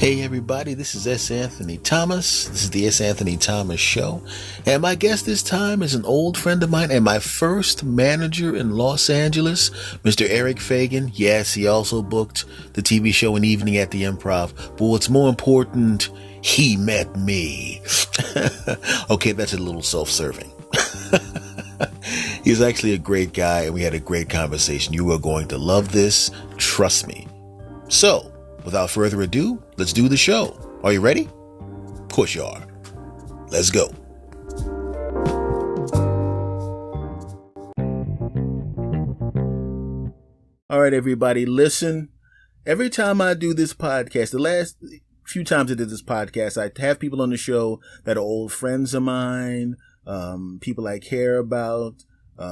Hey everybody, this is S. Anthony Thomas. This is the S. Anthony Thomas Show. And my guest this time is an old friend of mine and my first manager in Los Angeles, Mr. Eric Feigin. Yes, he also booked the TV show An Evening at the Improv. But what's more important, he met me. Okay, that's a little self-serving. He's actually a great guy and we had a great conversation. You are going to love this. Trust me. So, without further ado, let's do the show. Are you ready? Of course you are. Let's go. All right, everybody, listen. Every time I do this podcast, the last few times I did this podcast, I have people on the show that are old friends of mine, people I care about,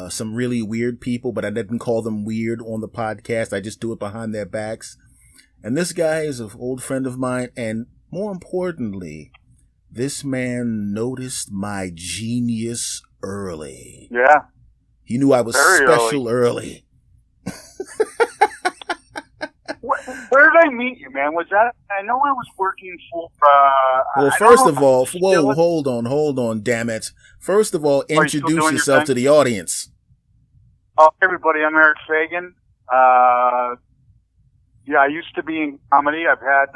some really weird people, but I didn't call them weird on the podcast. I just do it behind their backs. And this guy is an old friend of mine, and more importantly, this man noticed my genius early. Yeah. He knew I was very special early. Where did I meet you, man? Was that, I know I was working for, well, first of all, whoa, hold on, damn it. First of all, introduce yourself to the audience. Oh, everybody, I'm Eric Feigin. Yeah, I used to be in comedy. I've had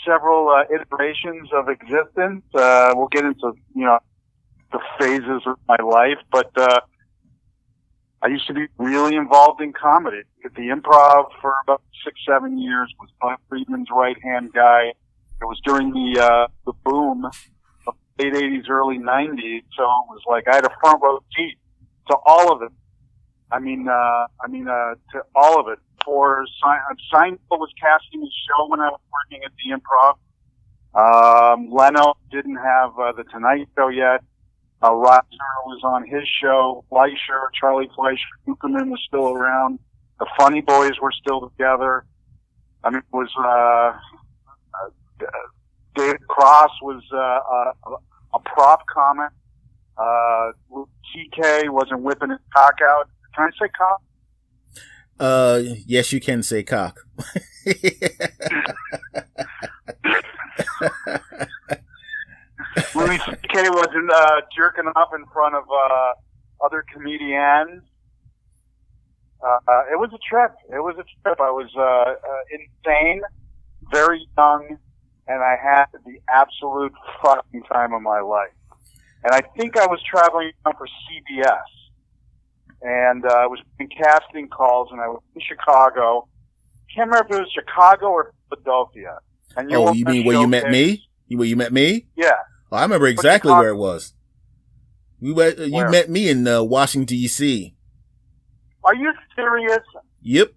several iterations of existence. We'll get into, the phases of my life, but I used to be really involved in comedy. At the Improv for about 6-7 years, was Bob Friedman's right-hand guy. It was during the boom of late 80s, early 90s, so it was like I had a front row seat to all of it. To all of it. For Seinfeld was casting his show when I was working at the Improv. Leno didn't have The Tonight Show yet. Roger was on his show. Charlie Fleischer, Zuckerman was still around. The Funny Boys were still together. I mean, it was David Cross was a prop comic. TK wasn't whipping his cock out. Can I say cock? Yes, you can say cock. Louis C.K. wasn't jerking off in front of other comedians. It was a trip. I was insane, very young, and I had the absolute fucking time of my life. And I think I was traveling around for CBS. And I was in casting calls, and I was in Chicago. Can't remember if it was Chicago or Philadelphia. And you mean where you met me? Where you met me? Yeah. Oh, I remember exactly where it was. You met me in Washington, D.C. Are you serious? Yep.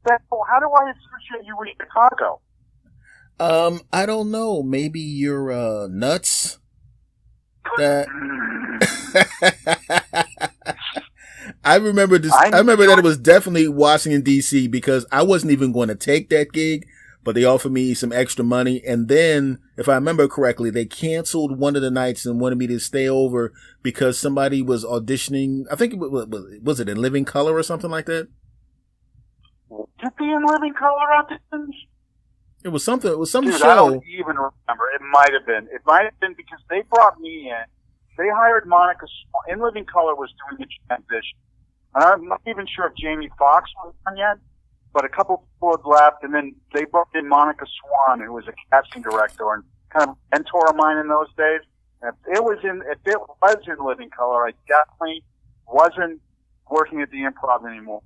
How do I associate you with Chicago? I don't know. Maybe you're nuts. That I remember this. I remember that it was definitely Washington D.C. because I wasn't even going to take that gig, but they offered me some extra money, and then, if I remember correctly, they canceled one of the nights and wanted me to stay over because somebody was auditioning. I think was it in Living Color or something like that? Did it be in Living Color auditions? It was something. It was some Dude, show. I don't even remember. It might have been. It might have been because they brought me in. They hired Monica Swan. In Living Color was doing the transition. And I'm not even sure if Jamie Foxx was on yet, but a couple people had left, and then they brought in Monica Swan, who was a casting director and kind of a mentor of mine in those days. And if it was in Living Color, I definitely wasn't working at the Improv anymore.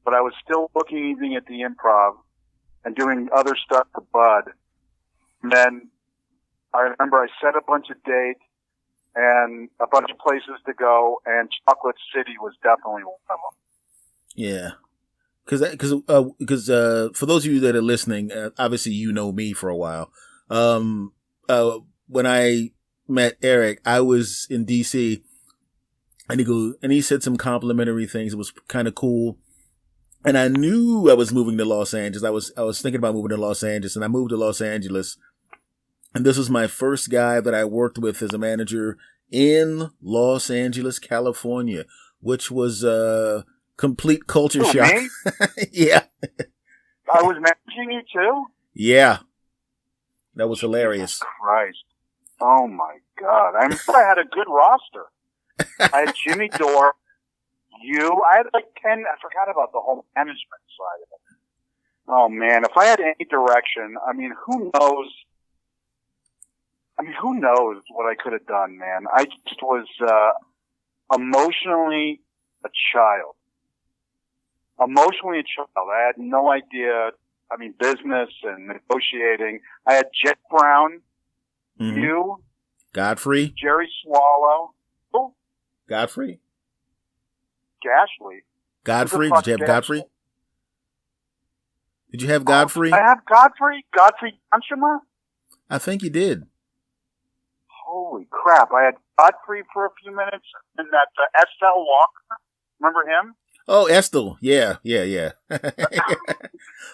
But I was still booking evening at the Improv and doing other stuff for Bud. And then I remember I set a bunch of dates and a bunch of places to go, and Chocolate City was definitely one of them. Yeah. Because for those of you that are listening, obviously you know me for a while. When I met Eric, I was in DC, and he said some complimentary things. It was kind of cool. And I knew I was moving to Los Angeles. I was thinking about moving to Los Angeles, and I moved to Los Angeles. And this was my first guy that I worked with as a manager in Los Angeles, California, which was a complete culture shock. Me? Yeah. I was managing you too? Yeah. That was hilarious. Jesus Christ. Oh my God. I remember I had a good roster. I had Jimmy Dore, you. I had like 10. I forgot about the whole management side of it. Oh man, if I had any direction, I mean, who knows? Who knows what I could have done, man? I just was emotionally a child. Emotionally a child. I had no idea. I mean, business and negotiating. I had Jet Brown, you, Godfrey, Jerry Swallow, Godfrey, Gashley. Godfrey. Did you have Godfrey? Did you have Godfrey? I have Godfrey. Godfrey Conchima. I think you did. Holy crap! I had Godfrey for a few minutes, and that Estelle Walker. Remember him? Oh, Estelle. Yeah. Yeah,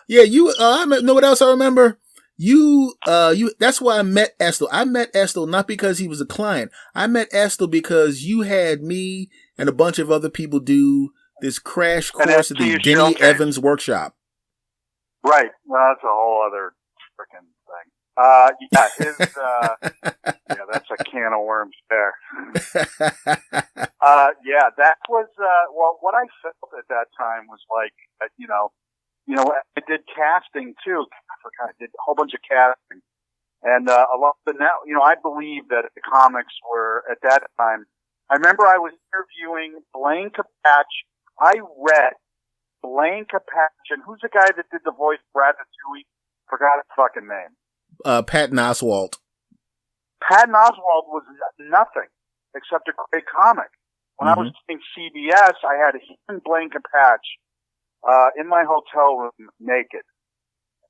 you, know what else I remember? That's why I met Estelle. I met Estelle not because he was a client. I met Estelle because you had me and a bunch of other people do this crash course at the Denny Evans workshop. Right. Well, that's a whole other freaking thing. That's a can of worms there. That was, what I felt at that time was like, I did casting too. I did a whole bunch of casting. And, a lot of I believe that the comics were, at that time, I remember I was interviewing Blaine Capatch. I read Blaine Capatch, and who's the guy that did the voice of Ratatouille? Forgot his fucking name. Patton Oswalt. Patton Oswalt was nothing except a great comic. When I was doing CBS, I had him and Blaine Capatch in my hotel room naked.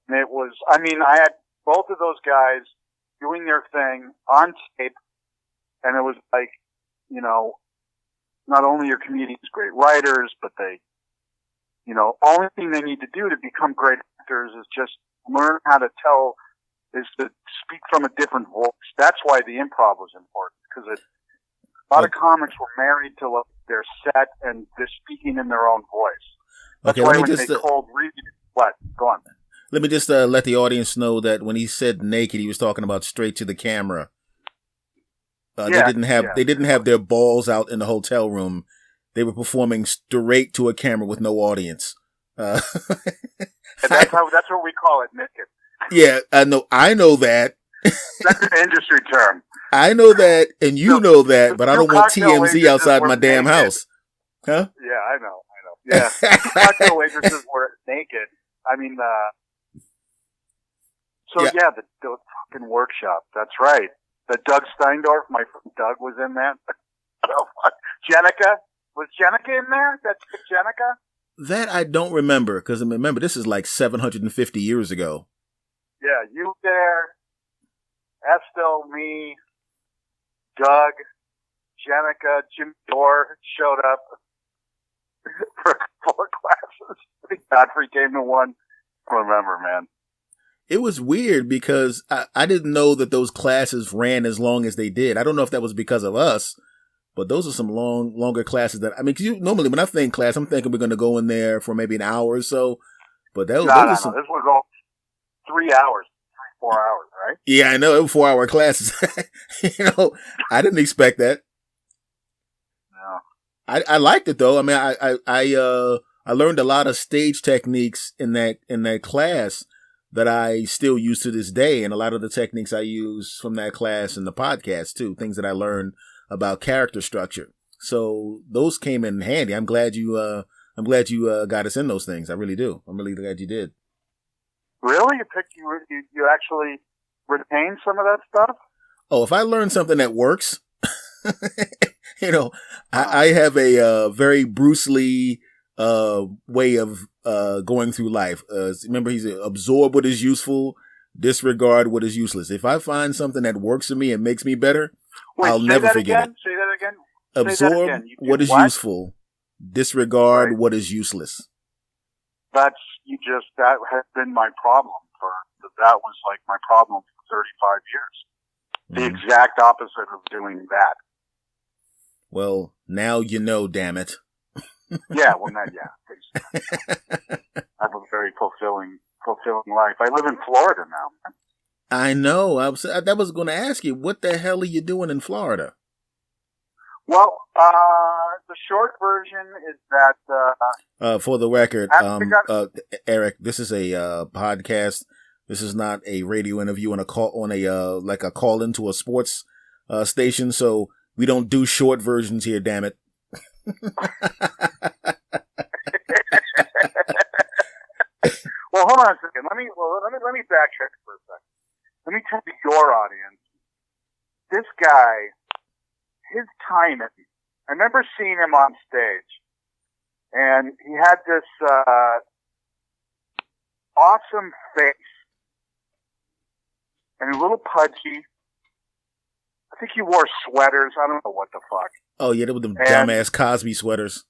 And it was, I had both of those guys doing their thing on tape, and it was like, not only are comedians great writers, but they, only thing they need to do to become great actors is just learn how to speak from a different voice. That's why the improv was important, because a lot of comics were married to their set and they're speaking in their own voice. That's why when they called reading, what? Go on. Let me just let the audience know that when he said naked, he was talking about straight to the camera. They didn't have their balls out in the hotel room. They were performing straight to a camera with no audience. And that's what we call it, naked. Yeah, I know that. That's an industry term. I know that, and you know that, but I don't want TMZ outside my damn house. Huh? Yeah, I know. Yeah. Cocktail waitresses were naked. The fucking workshop. That's right. The Doug Steindorf, my friend Doug was in that. Jenica? Was Jenica in there? That chick Jenica? That I don't remember, because remember, this is like 750 years ago. Yeah, you there, Estelle, me, Doug, Jenica, Jim Dore showed up for a couple of classes. I think Godfrey came to one. I don't remember, man. It was weird because I didn't know that those classes ran as long as they did. I don't know if that was because of us, but those are some longer classes that, normally when I think class, I'm thinking we're going to go in there for maybe an hour or so, but that was, This was all 3 hours, 4 hours, right? Yeah, I know. It was 4-hour classes. I didn't expect that. No. I liked it though. I learned a lot of stage techniques in that class that I still use to this day. And a lot of the techniques I use from that class in the podcast too, things that I learned about character structure. So those came in handy. I'm glad you got us in those things. I really do. I'm really glad you did. Really? You actually retain some of that stuff? Oh, if I learn something that works, I have a very Bruce Lee way of going through life. Remember, he's absorb what is useful, disregard what is useless. If I find something that works for me and makes me better, I'll never forget it. Say that again. Absorb what is useful, disregard what is useless. That has been my problem that was like my problem for 35 years. The exact opposite of doing that. Well, now you know, damn it. Yeah, I have a very fulfilling fulfilling life. I live in Florida now, man. I know. I was going to ask you, what the hell are you doing in Florida? Well, the short version is that for the record, Eric, this is a podcast. This is not a radio interview on a call into a sports station. So we don't do short versions here. Damn it. Well, hold on a second. Let me backtrack for a second. Let me tell your audience. This guy, his timing. I remember seeing him on stage, and he had this awesome face, and a little pudgy. I think he wore sweaters. I don't know what the fuck. Oh yeah, they were them dumbass Cosby sweaters.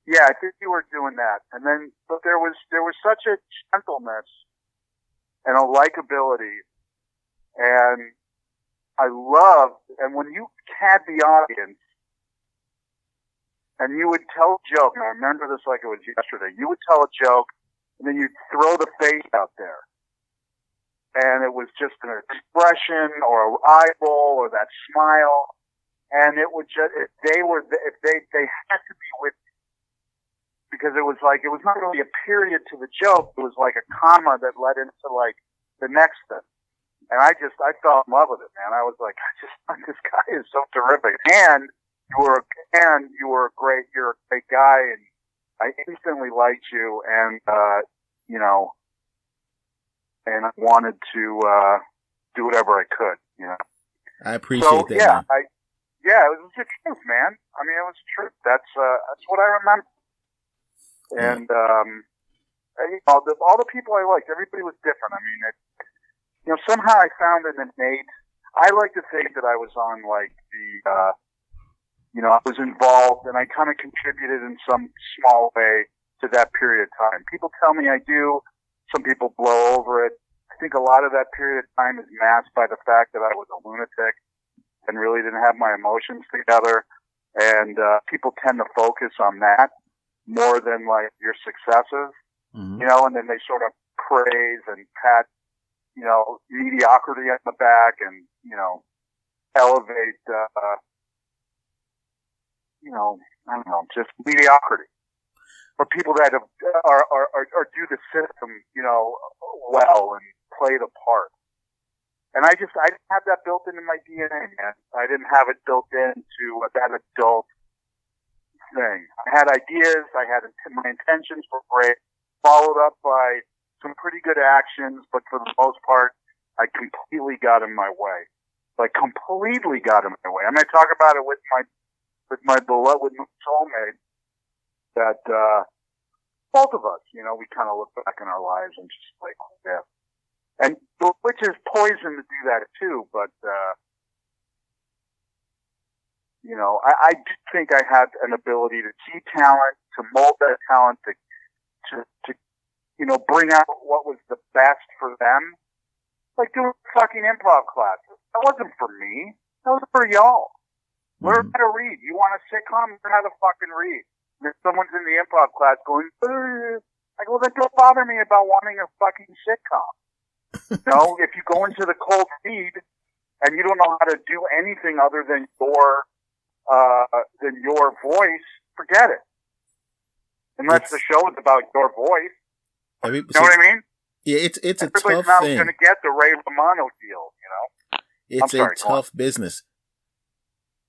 Yeah, I think you were doing that, and then but there was such a gentleness and a likability, and I loved. And when you had the audience, and you would tell a joke, and I remember this like it was yesterday. You would tell a joke, and then you'd throw the face out there, and it was just an expression or an eyeball or that smile, and it would just if they had to be with. Because it was not really a period to the joke. It was like a comma that led into like the next thing. And I fell in love with it, man. I was like, this guy is so terrific. And you're a great guy. And I instantly liked you. And, and I wanted to, do whatever I could, I appreciate that. Yeah, it was the truth, man. I mean, it was the truth. That's what I remember. And, all the people I liked, everybody was different. I mean, somehow I found an innate, I like to think that I was on like I was involved and I kind of contributed in some small way to that period of time. People tell me I do. Some people blow over it. I think a lot of that period of time is masked by the fact that I was a lunatic and really didn't have my emotions together. And, people tend to focus on that more than like your successes, and then they sort of praise and pat, mediocrity on the back and, elevate, I don't know, just mediocrity. Or people that are do the system, well and play the part. And I didn't have that built into my DNA, man. I didn't have it built into that adult thing. I had ideas. I had my intentions were great, followed up by some pretty good actions, but for the most part, I completely got in my way. Like completely got in my way. I mean, I talk about it with my beloved soulmate. That both of us, we kind of look back in our lives and just like, yeah, and which is poison to do that too, but. I do think I had an ability to see talent, to mold that talent, to bring out what was the best for them. Like doing fucking improv classes. That wasn't for me. That was for y'all. Learn how to read. You want a sitcom? Learn how to fucking read. And if someone's in the improv class going, I go, then don't bother me about wanting a fucking sitcom. If you go into the cold read and you don't know how to do anything other than your voice, forget it. Unless the show is about your voice. You know what I mean? Yeah, it's a tough thing. Everybody's not going to get the Ray Romano deal, It's a tough business.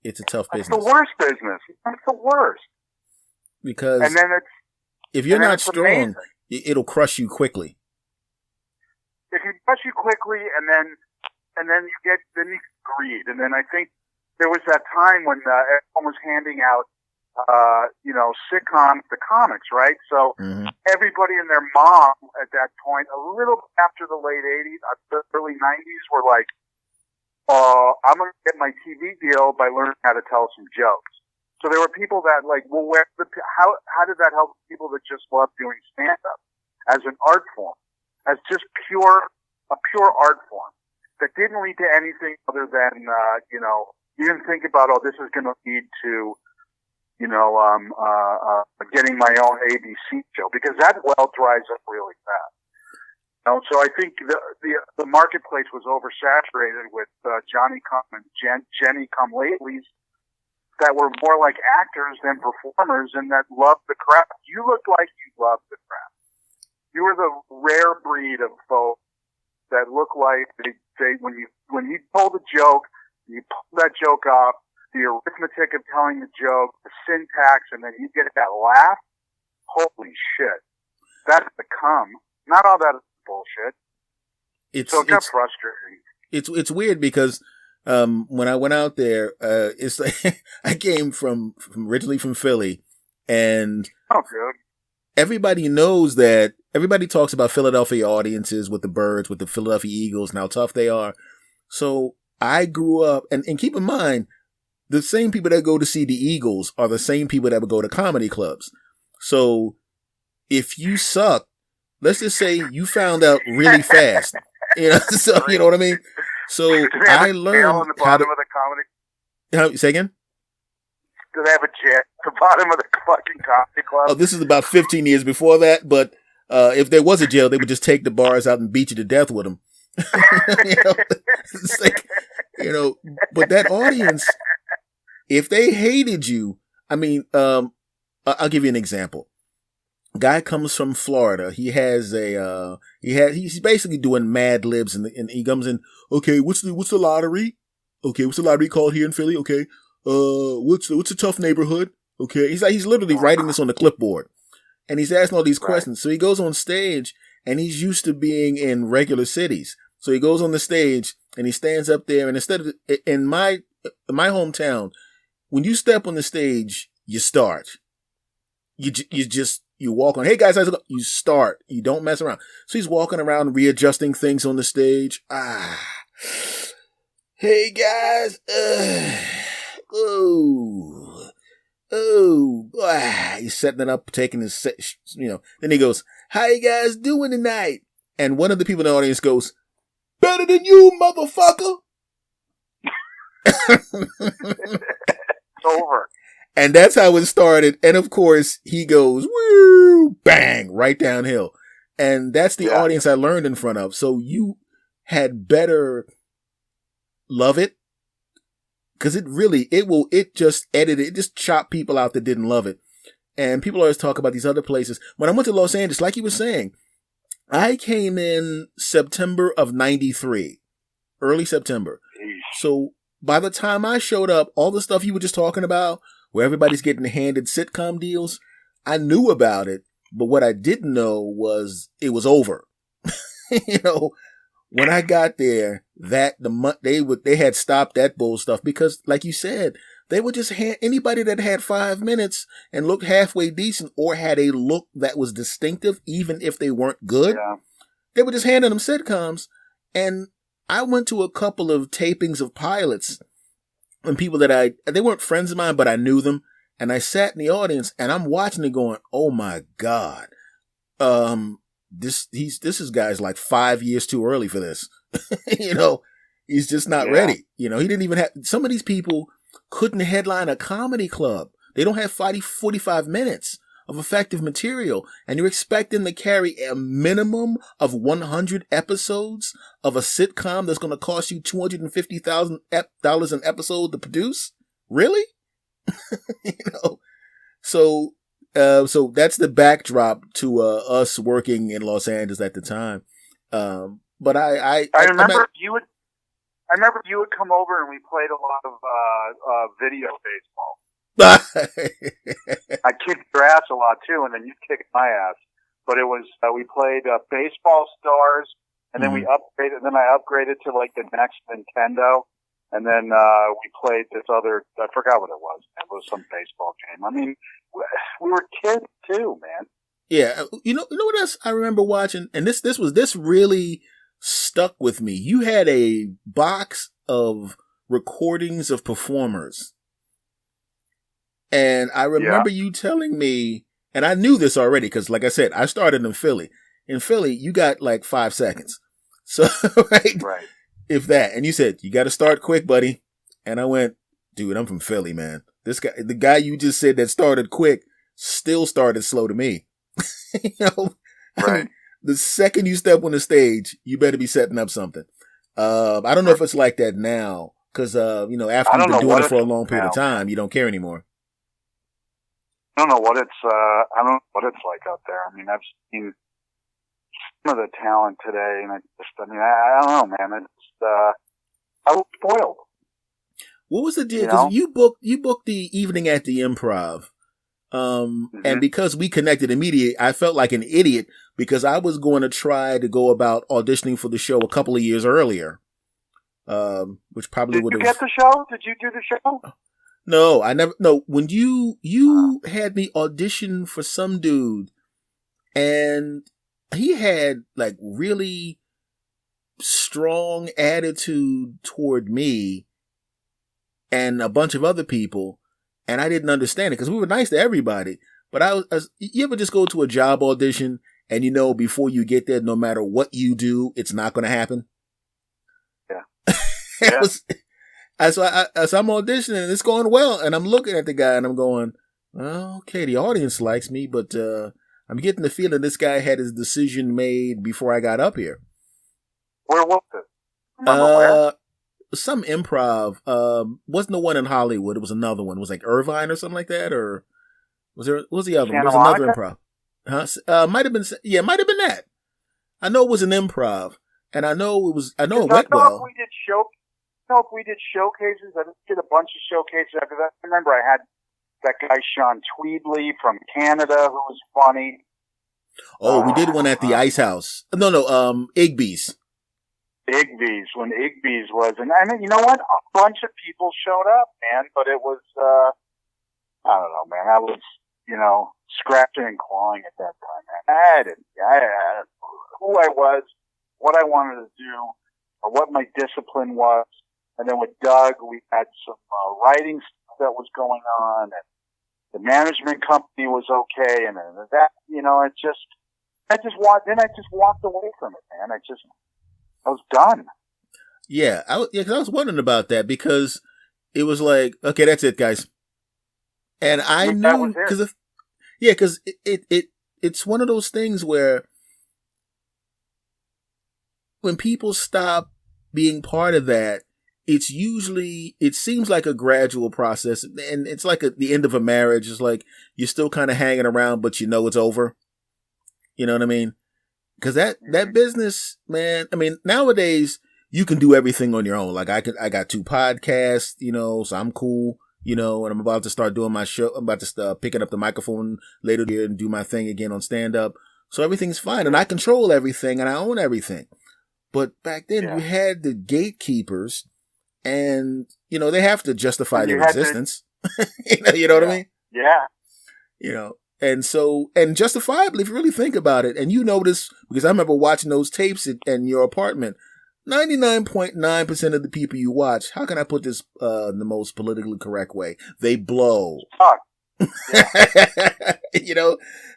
It's a tough business. It's the worst business. It's the worst. Because and then if you're not strong, it'll crush you quickly. If you crush you quickly, and then you get greed, and then I think there was that time when everyone was handing out, sitcoms to comics, right? So everybody and their mom at that point, a little after the late 80s, the early 90s, were like, I'm going to get my TV deal by learning how to tell some jokes. So there were people that like, well, how did that help people that just love doing stand-up as an art form, as just a pure art form that didn't lead to anything other than, you didn't think about, this is going to lead to, getting my own ABC show, because that well dries up really fast. So I think the marketplace was oversaturated with Johnny Come and Jenny Come Latelys that were more like actors than performers and that loved the craft. You looked like you loved the craft. You were the rare breed of folks that looked like they when you told a joke, you pulled that joke off, the arithmetic of telling the joke, the syntax, and then you get that laugh. Holy shit. That's the come. Not all that bullshit. It got frustrating. It's weird because when I went out there, it's like I came from originally from Philly, and good. Everybody knows that. Everybody talks about Philadelphia audiences with the Birds, with the Philadelphia Eagles, and how tough they are. So I grew up, and keep in mind, the same people that go to see the Eagles are the same people that would go to comedy clubs. So if you suck, let's just say you found out really fast, so you know what I mean? So I learned on the bottom of the comedy. Say again? Do they have a jail at the bottom of the fucking comedy club? Oh, this is about 15 years before that, but if there was a jail, they would just take the bars out and beat you to death with them. It's like, but that audience, if they hated you, I mean, I'll give you an example. Guy comes from Florida. He has he's basically doing Mad Libs, and he comes in. Okay, what's the lottery? Okay, what's the lottery called here in Philly? Okay, what's a tough neighborhood? Okay, he's literally writing this on the clipboard, and he's asking all these questions. So he goes on stage, and he's used to being in regular cities. So he goes on the stage, and he stands up there, and instead of in my hometown, when you step on the stage, you start. You walk on. Hey guys, how's it going? You start. You don't mess around. So he's walking around readjusting things on the stage. Hey guys. He's setting it up, taking his, Then he goes, "How you guys doing tonight?" And one of the people in the audience goes, "Better than you, motherfucker." It's over. And that's how it started. And of course, he goes, woo, bang, right downhill. And that's the audience I learned in front of. So you had better love it. Cause it just chop people out that didn't love it. And people always talk about these other places. When I went to Los Angeles, like you were saying, I came in September of 93, early September. So by the time I showed up, all the stuff you were just talking about, where everybody's getting handed sitcom deals, I knew about it, but what I didn't know was it was over. When I got there, they had stopped that bull stuff because, like you said, they would just hand anybody that had 5 minutes and looked halfway decent or had a look that was distinctive, even if they weren't good. Yeah. They were just handing them sitcoms, and I went to a couple of tapings of pilots. And people that they weren't friends of mine, but I knew them. And I sat in the audience and I'm watching it going, oh my God. This is guy's like 5 years too early for this. He's just not ready. He didn't even have, some of these people couldn't headline a comedy club. They don't have 45 minutes of effective material. And you're expecting to carry a minimum of 100 episodes of a sitcom that's going to cost you $250,000 an episode to produce? Really? So that's the backdrop to us working in Los Angeles at the time. But I remember you would come over and we played a lot of video baseball. I kicked your ass a lot too, and then you kicked my ass. But it was we played Baseball Stars, and then we upgraded. And then I upgraded to like the next Nintendo, and then we played this other. I forgot what it was. It was some baseball game. I mean, we were kids too, man. Yeah, you know what else I remember watching, and this really stuck with me. You had a box of recordings of performers. And I remember you telling me, and I knew this already because, like I said, I started in Philly. In Philly, you got like 5 seconds. So, right. If that. And you said, you got to start quick, buddy. And I went, dude, I'm from Philly, man. The guy you just said that started quick still started slow to me. Right. I mean, the second you step on the stage, you better be setting up something. I don't know if it's like that now, because after you've been doing it for a long period of time, you don't care anymore. I don't know what it's like out there. I mean, I've seen some of the talent today, and I don't know, man. I was spoiled. What was the deal? Because you booked the evening at the Improv. And because we connected immediately, I felt like an idiot because I was going to try to go about auditioning for the show a couple of years earlier. Which probably would have. Did you get the show? Did you do the show? No, I never. No, when you had me audition for some dude, and he had like really strong attitude toward me and a bunch of other people. And I didn't understand it because we were nice to everybody. But you ever just go to a job audition and before you get there, no matter what you do, it's not going to happen? Yeah. So I'm auditioning and it's going well. And I'm looking at the guy and I'm going, well, okay, the audience likes me, but I'm getting the feeling this guy had his decision made before I got up here. Where was it? Where? Some Improv, wasn't the one in Hollywood. It was another one. It was like Irvine or something like that, or what was the other one? There was another Improv. Might have been that. I know it was an Improv, and I know it went well. If we did showcases, I did a bunch of showcases after that. I remember I had that guy Sean Tweedley from Canada who was funny. Oh, we did one at the Ice House. No, Igby's. Igby's, when Igby's was, and I mean, you know what? A bunch of people showed up, man, but it was, I don't know, man. I was, scratching and clawing at that time, man. I didn't who I was, what I wanted to do, or what my discipline was. And then with Doug, we had some writing stuff that was going on, and the management company was okay, and that, I just walked away from it, man. I was done. Yeah, because I was wondering about that because it was like, okay, that's it, guys. And I knew because it's one of those things where when people stop being part of that, it seems like a gradual process, and it's like the end of a marriage. It's like you're still kind of hanging around, but it's over. You know what I mean? Because that business, man, I mean, nowadays you can do everything on your own. Like I got 2 podcasts, so I'm cool, and I'm about to start doing my show. I'm about to start picking up the microphone later here and do my thing again on stand up. So everything's fine. And I control everything and I own everything. But back then you had the gatekeepers and, they have to justify their existence. You know what I mean? Yeah. And justifiably, if you really think about it, and this because I remember watching those tapes in your apartment, 99.9% of the people you watch, how can I put this in the most politically correct way? They blow. Fuck. Yeah.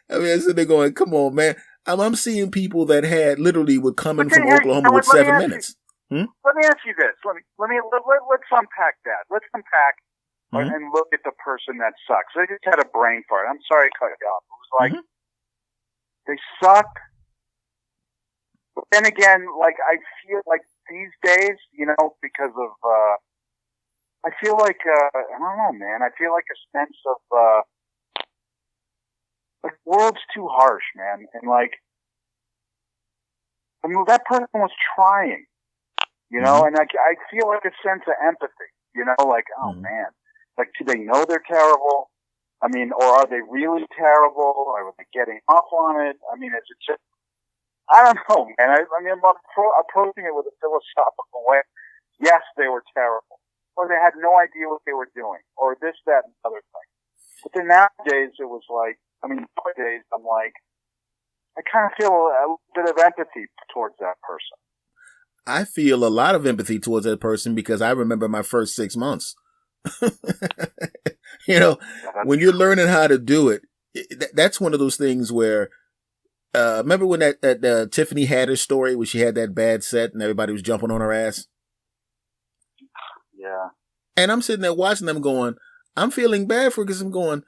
I mean, so they're going, come on, man. I'm seeing people that would come in from Oklahoma with 7 minutes. Let me ask you this. Let's unpack that. Let's unpack and look at the person that sucks. I just had a brain fart. I'm sorry to cut you off. It was like, they suck. But then again, like, I feel like these days, because of, I feel like, I don't know, man. I feel like a sense of, the world's too harsh, man. And like, I mean, that person was trying, and I feel like a sense of empathy, like, oh man. Like, do they know they're terrible? I mean, or are they really terrible? Or are they getting off on it? I mean, is it just, I don't know, man. I mean, I'm approaching it with a philosophical way. Yes, they were terrible. Or they had no idea what they were doing. Or this, that, and other thing. But then nowadays, it was like, nowadays, I'm like, I kind of feel a bit of empathy towards that person. I feel a lot of empathy towards that person because I remember my first 6 months. When you're learning how to do it, that's one of those things where, remember when that Tiffany Haddish story where she had that bad set and everybody was jumping on her ass? Yeah. And I'm sitting there watching them going, I'm feeling bad for her because I'm going,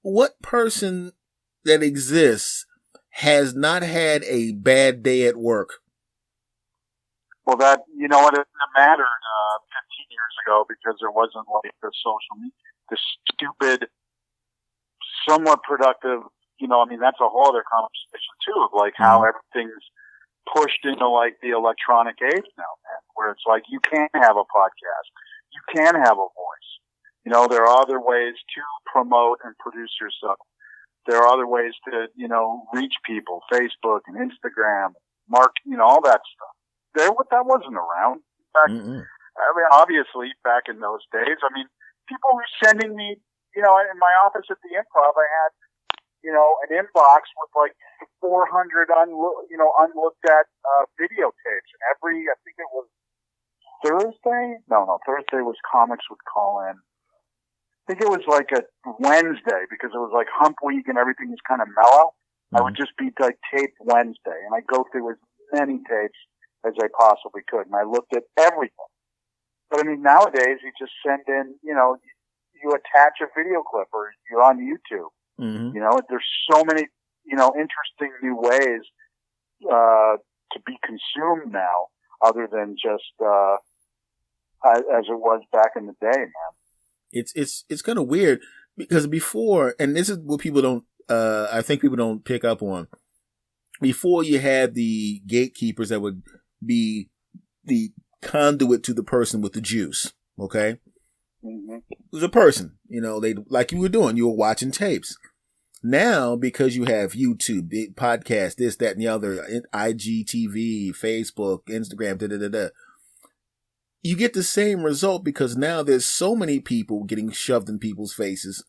what person that exists has not had a bad day at work. Well, that, you know what, it mattered 15 years ago because there wasn't like the social media, the stupid, somewhat productive, you know, I mean, that's a whole other conversation too of like how everything's pushed into like the electronic age now, man, where it's like you can't have a podcast. You can have a voice. You know, there are other ways to promote and produce yourself. There are other ways to, you know, reach people, Facebook and Instagram, you know, all that stuff. That wasn't around. In fact, I mean, obviously back in those days, I mean, people were sending me, you know, in my office at the Improv, I had, you know, an inbox with like 400 unlooked at videotapes. And I think it was Thursday? No, Thursday was comics would call in. I think it was like a Wednesday because it was like hump week and everything was kind of mellow. I would just be like taped Wednesday and I'd go through as many tapes as I possibly could. And I looked at everything. But I mean, nowadays you just send in, you know, you attach a video clip or you're on YouTube. You know, there's so many, you know, interesting new ways, to be consumed now other than just, as it was back in the day, man. It's kind of weird because before, and this is what people don't, I think people don't pick up on. Before you had the gatekeepers that would be the conduit to the person with the juice. Okay. It was a person, you know, they, like you were doing, you were watching tapes. Now, because you have YouTube, podcast, this, that, and the other, IGTV, Facebook, Instagram, you get the same result because now there's so many people getting shoved in people's faces,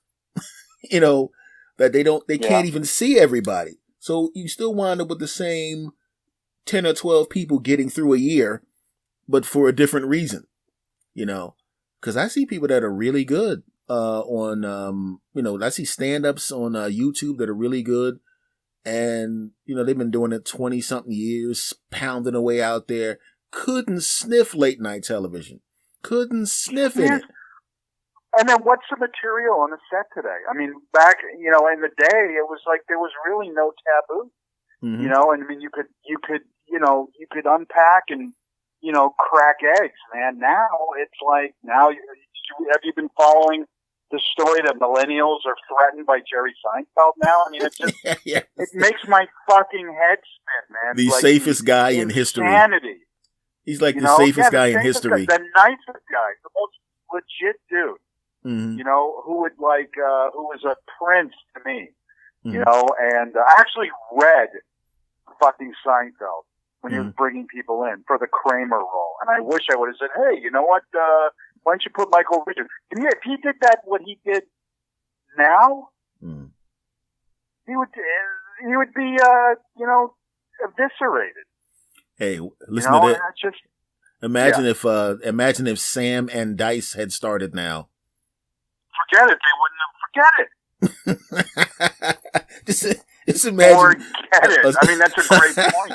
you know, that they can't even see everybody. So you still wind up with the same 10 or 12 people getting through a year, but for a different reason, you know, because I see people that are really good on, you know, I see stand-ups on YouTube that are really good. And, you know, they've been doing it 20 something years, pounding away out there. Couldn't sniff late night television. Couldn't sniff it. And then what's the material on the set today? I mean, back, you know, in the day, it was like there was really no taboo. You know, and I mean, you could, you know, you could unpack and, you know, crack eggs, man. Now it's like, have you been following the story that millennials are threatened by Jerry Seinfeld now? I mean, it just, it makes my fucking head spin, man. The like safest guy in history. Insanity. He's like the safest guy in history. The nicest guy, the most legit dude. You know, who would like, who was a prince to me, you know, and I actually read fucking Seinfeld when he was bringing people in for the Kramer role. And I wish I would have said, hey, you know what, why don't you put Michael Richards? If he did that, what he did now, he would be, you know, eviscerated. Hey, listen to that. Imagine if Sam and Dice had started now. Forget it. They wouldn't have. Forget it. just imagine. Forget it. I mean, that's a great point.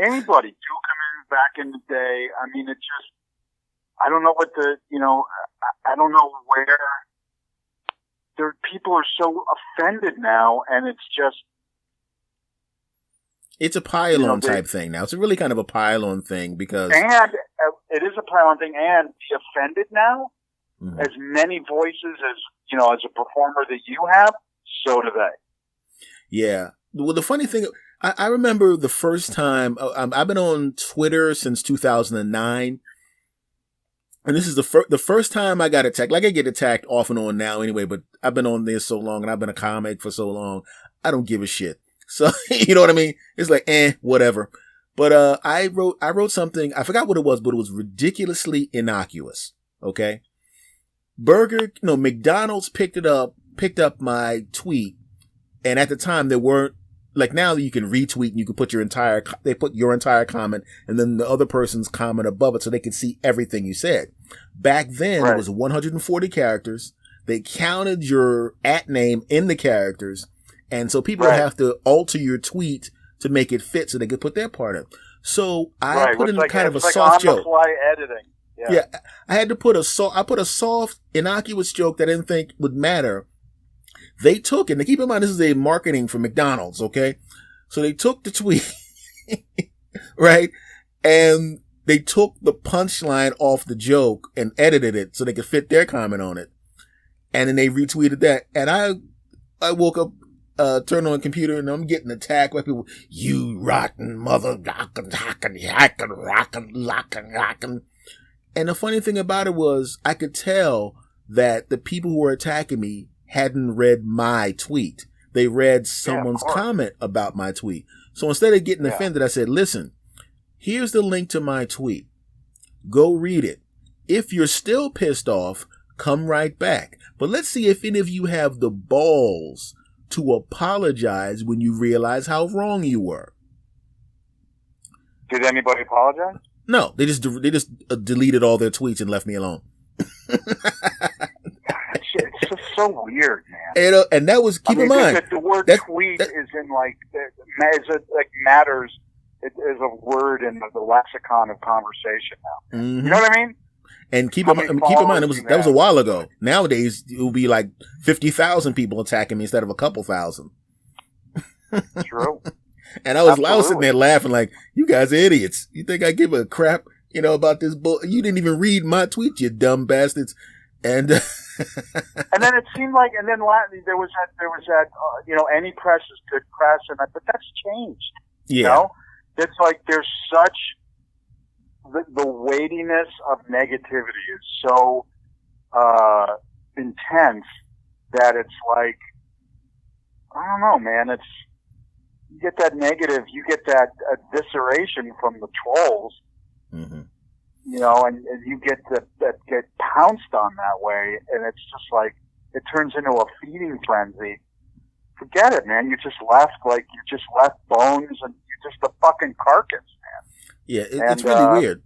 Anybody do come in back in the day. I mean, it just, I don't know what the, you know, I don't know where people are so offended now, and it's just. It's a pile-on type thing now. It's really kind of a pile-on thing because. And it is a pile-on thing, and be offended now. As many voices as, you know, as a performer that you have, so do they. Yeah. Well, the funny thing, I remember the first time, I've been on Twitter since 2009. And this is the first time I got attacked. Like I get attacked off and on now anyway, but I've been on this so long and I've been a comic for so long. I don't give a shit. So, you know what I mean? It's like, whatever. But, I wrote something, I forgot what it was, but it was ridiculously innocuous. Okay. McDonald's picked up my tweet. And at the time there weren't, like now you can retweet and you can put they put your entire comment and then the other person's comment above it so they can see everything you said. Back then it was 140 characters. They counted your @name in the characters. And so people would have to alter your tweet to make it fit so they could put their part in. So I put in kind of a soft joke. On-the-fly editing. Yeah, I had to put a soft, innocuous joke that I didn't think would matter They took it. Now keep in mind, this is a marketing for McDonald's, okay? So they took the tweet, right? And they took the punchline off the joke and edited it so they could fit their comment on it. And then they retweeted that. And I woke up, turned on the computer, and I'm getting attacked by people. You rotten mother, rockin'. And the funny thing about it was I could tell that the people who were attacking me hadn't read my tweet. They read someone's comment about my tweet. So instead of getting offended, I said, listen, here's the link to my tweet. Go read it. If you're still pissed off, come right back. But let's see if any of you have the balls to apologize when you realize how wrong you were. Did anybody apologize? No, they just deleted all their tweets and left me alone. It's just so weird, man. And that was, keep in mind, the word tweet is in matters. It is a word in the lexicon of conversation now. Mm-hmm. You know what I mean? And keep in mind, that was a while ago. Nowadays, it will be like 50,000 people attacking me instead of a couple thousand. True. And I was sitting there laughing like, you guys are idiots. You think I give a crap, about this bull? You didn't even read my tweet, you dumb bastards. And and then it seemed like, and then there was that any press is good press, but that's changed. Yeah. It's like there's such the weightiness of negativity is so intense that it's like, I don't know, man. You get that negative, you get that evisceration from the trolls, mm-hmm. And you get get pounced on that way, and it's just like it turns into a feeding frenzy. Forget it, man. You're just left bones and you're just a fucking carcass, man. Yeah, it's really weird.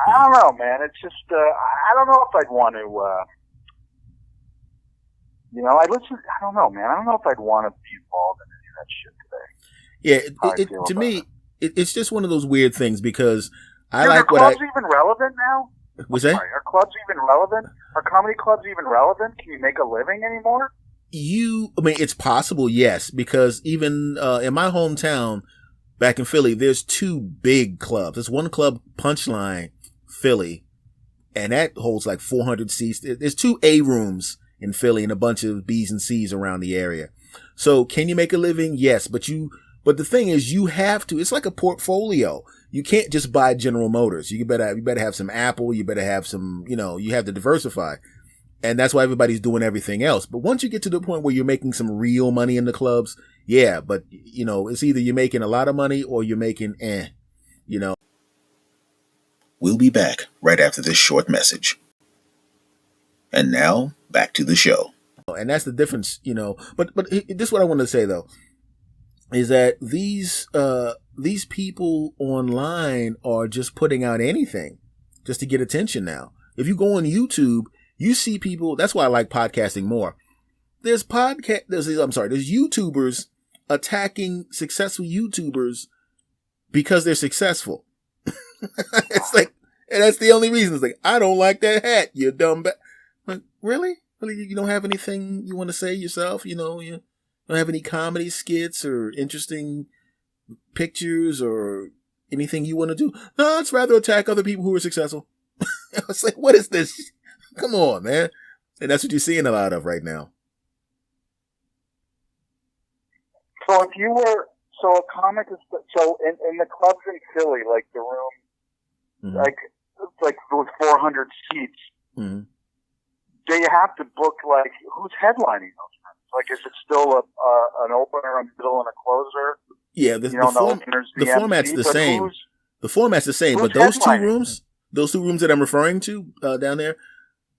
I don't know, man. It's just I don't know if I'd want to. I don't know, man. I don't know if I'd want to be involved in any of that shit today. Yeah, to me, it's just one of those weird things because I like what are clubs even relevant now? Was that? Are clubs even relevant? Are comedy clubs even relevant? Can you make a living anymore? It's possible, yes, because even in my hometown, back in Philly, there's two big clubs. There's one club, Punchline, Philly, and that holds like 400 seats. There's two A rooms in Philly and a bunch of B's and C's around the area. So can you make a living? Yes, but the thing is, you have to. It's like a portfolio. You can't just buy General Motors. You better have some Apple. You better have some. You have to diversify, and that's why everybody's doing everything else. But once you get to the point where you're making some real money in the clubs, yeah. But it's either you're making a lot of money or you're making We'll be back right after this short message. And now back to the show. And that's the difference, But this is what I want to say though. Is that these people online are just putting out anything just to get attention now. If you go on YouTube, you see people. That's why I like podcasting more. There's YouTubers attacking successful YouTubers because they're successful. It's like, and that's the only reason. It's like, I don't like that hat, you dumb like, really? You don't have anything you want to say yourself? You don't have any comedy skits or interesting pictures or anything you want to do? No, I'd rather attack other people who are successful. I was like, what is this? Come on, man. And that's what you're seeing a lot of right now. So if you were, a comic is, in the clubs in Philly, like the room, mm-hmm. like with 400 seats, mm-hmm. do you have to book, who's headlining those rooms? Like, is it still an opener, a middle, and a closer? Yeah, the format's the same. The format's the same, but those two rooms that I'm referring to down there,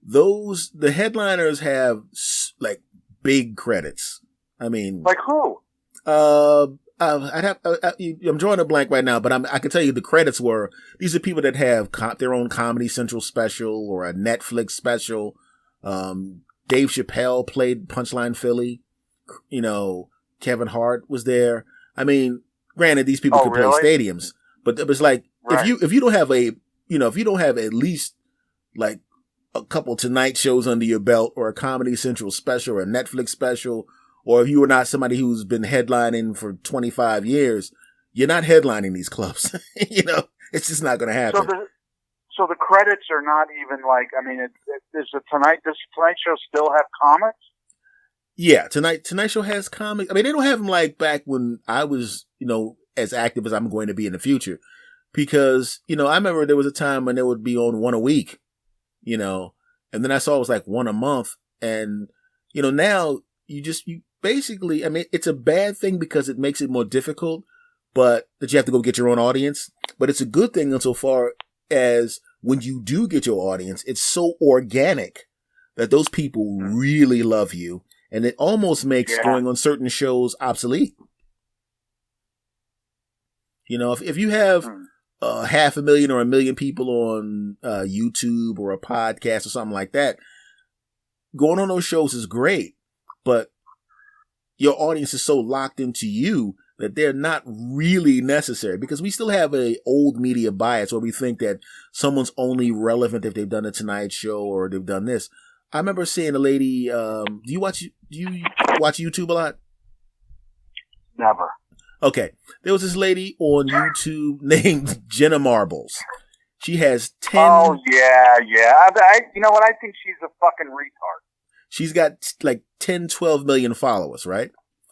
the headliners have big credits. I mean, like who? I'm drawing a blank right now, but I can tell you the credits were, these are people that have their own Comedy Central special or a Netflix special. Dave Chappelle played Punchline Philly. Kevin Hart was there. I mean, granted, these people play stadiums, but it was like, right. if you don't have if you don't have at least a couple Tonight shows under your belt or a Comedy Central special or a Netflix special or if you are not somebody who's been headlining for 25 years, you're not headlining these clubs. It's just not going to happen. So the credits are not even like, I mean, does the Tonight Show still have comics? Yeah, Tonight Show has comics. I mean, they don't have them like back when I was, as active as I'm going to be in the future. Because, I remember there was a time when they would be on one a week, and then I saw it was like one a month. And, now you basically, I mean, it's a bad thing because it makes it more difficult, but that you have to go get your own audience. But it's a good thing insofar as when you do get your audience, it's so organic that those people really love you. And it almost makes going on certain shows obsolete. If you have 500,000 or 1 million people on YouTube or a podcast or something like that, going on those shows is great, but your audience is so locked into you that they're not really necessary, because we still have a old media bias where we think that someone's only relevant if they've done a Tonight Show or they've done this. I remember seeing a lady, do you watch YouTube a lot? Never. Okay. There was this lady on YouTube named Jenna Marbles. She has 10. Oh, yeah. You know what? I think she's a fucking retard. She's got like 10, 12 million followers, right?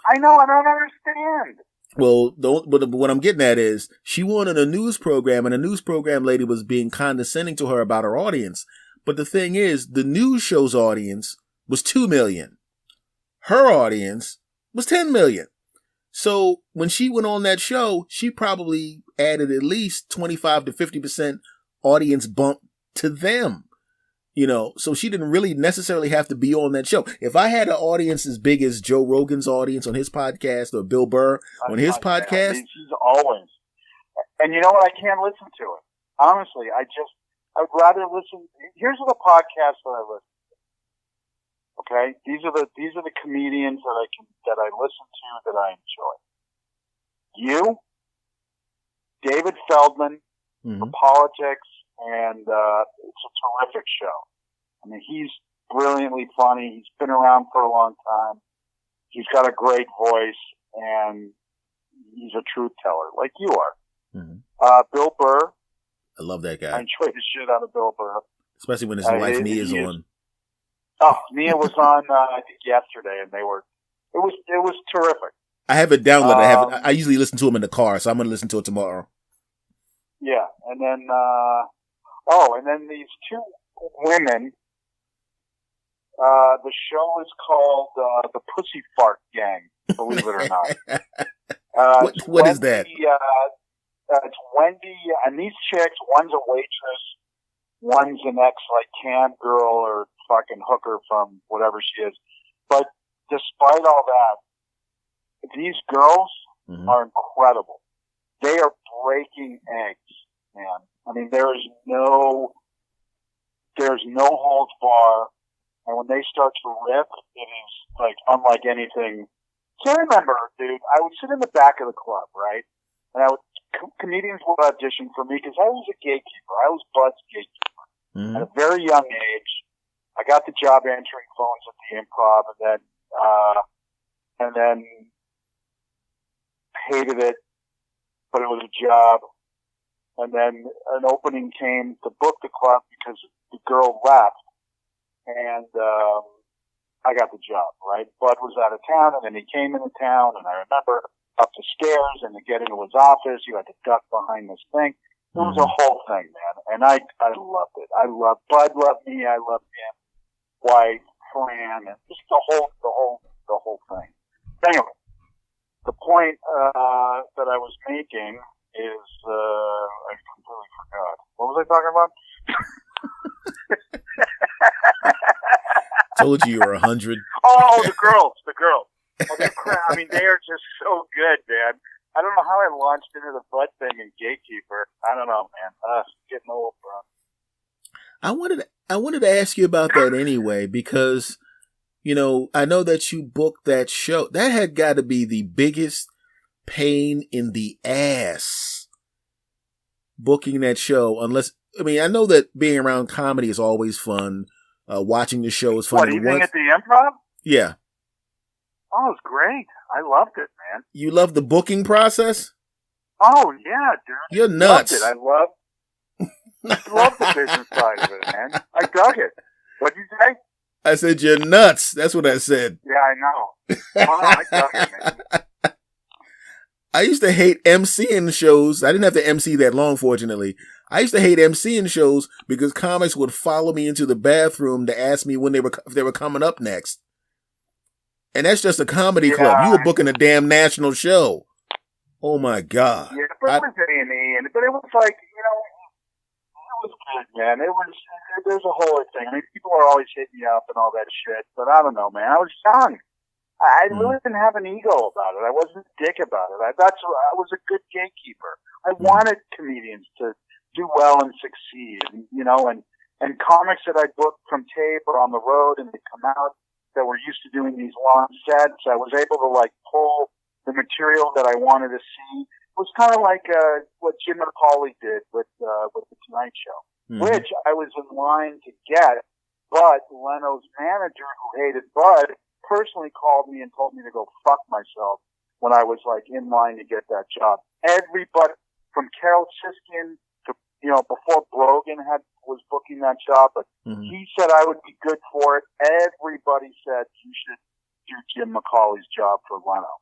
I know. I don't understand. Well, what I'm getting at is she won on a news program, and a news program lady was being condescending to her about her audience. But the thing is, the news show's audience was 2 million. Her audience was 10 million. So when she went on that show, she probably added at least 25 to 50% audience bump to them. So she didn't really necessarily have to be on that show. If I had an audience as big as Joe Rogan's audience on his podcast, or Bill Burr on his podcast. She's always. And you know what? I can't listen to it. Honestly, I'd rather listen. Here's the podcast that I listen to. Okay? These are the comedians that I listen to that I enjoy. You, David Feldman, for politics, and it's a terrific show. I mean, he's brilliantly funny. He's been around for a long time. He's got a great voice, and he's a truth teller, like you are. Mm-hmm. Bill Burr. I love that guy. I enjoy the shit out of Bill Burr. Especially when his wife Mia is on. Oh, Mia was on, I think yesterday, and it was terrific. I have it downloaded. I usually listen to him in the car, so I'm going to listen to it tomorrow. Yeah, and then, and then these two women, the show is called, The Pussy Fart Gang, believe it or not. What is that? It's Wendy, and these chicks, one's a waitress, one's an cam girl or fucking hooker from whatever she is. But despite all that, these girls are incredible. They are breaking eggs, man. I mean, there's no holds bar, and when they start to rip, it is like unlike anything. So I remember, dude, I would sit in the back of the club, right? And comedians would audition for me because I was a gatekeeper. I was Bud's gatekeeper. Mm-hmm. At a very young age, I got the job answering phones at the Improv, and then hated it, but it was a job. And then an opening came to book the club because the girl left, and I got the job, right? Bud was out of town, and then he came into town, and I remember up the stairs, and to get into his office, you had to duck behind this thing. It was a whole thing, man, and I loved it. Bud loved me, I loved him, wife, Fran, and just the whole thing. Anyway, the point that I was making is I completely forgot. What was I talking about? Told you were 100. Oh, the girls. Oh, I mean, they are just so good, man. I don't know how I launched into the butt thing and gatekeeper. I don't know, man. Getting old, bro. I wanted to ask you about that anyway, because, I know that you booked that show. That had got to be the biggest pain in the ass, booking that show. I know that being around comedy is always fun. Watching the show is fun. What, evening at the Improv? Yeah. Oh, it was great. I loved it, man. You love the booking process? Oh, yeah, dude. You're nuts. Loved it. I loved the business side of it, man. I dug it. What'd you say? I said, you're nuts. That's what I said. Yeah, I know. Oh, I dug it, man. I used to hate MCing shows. I didn't have to MC that long, fortunately. I used to hate MCing shows because comics would follow me into the bathroom to ask me when if they were coming up next. And that's just a comedy club. You were booking a damn national show. Oh my God. Yeah, but it was A&E, but it was like, it was good, man. There's a whole thing. I mean, people are always hitting me up and all that shit, but I don't know, man. I was young. I really didn't have an ego about it. I wasn't a dick about it. I was a good gatekeeper. I wanted comedians to do well and succeed, and comics that I booked from tape or on the road and they come out that were used to doing these long sets. I was able to pull the material that I wanted to see. It was kind of like what Jim McCauley did with the Tonight Show, which I was in line to get, but Leno's manager, who hated Bud, personally called me and told me to go fuck myself when I was in line to get that job. Everybody from Carol Siskin to before Brogan was booking that job, but he said I would be good for it. Everybody said you should do Jim McCauley's job for Leno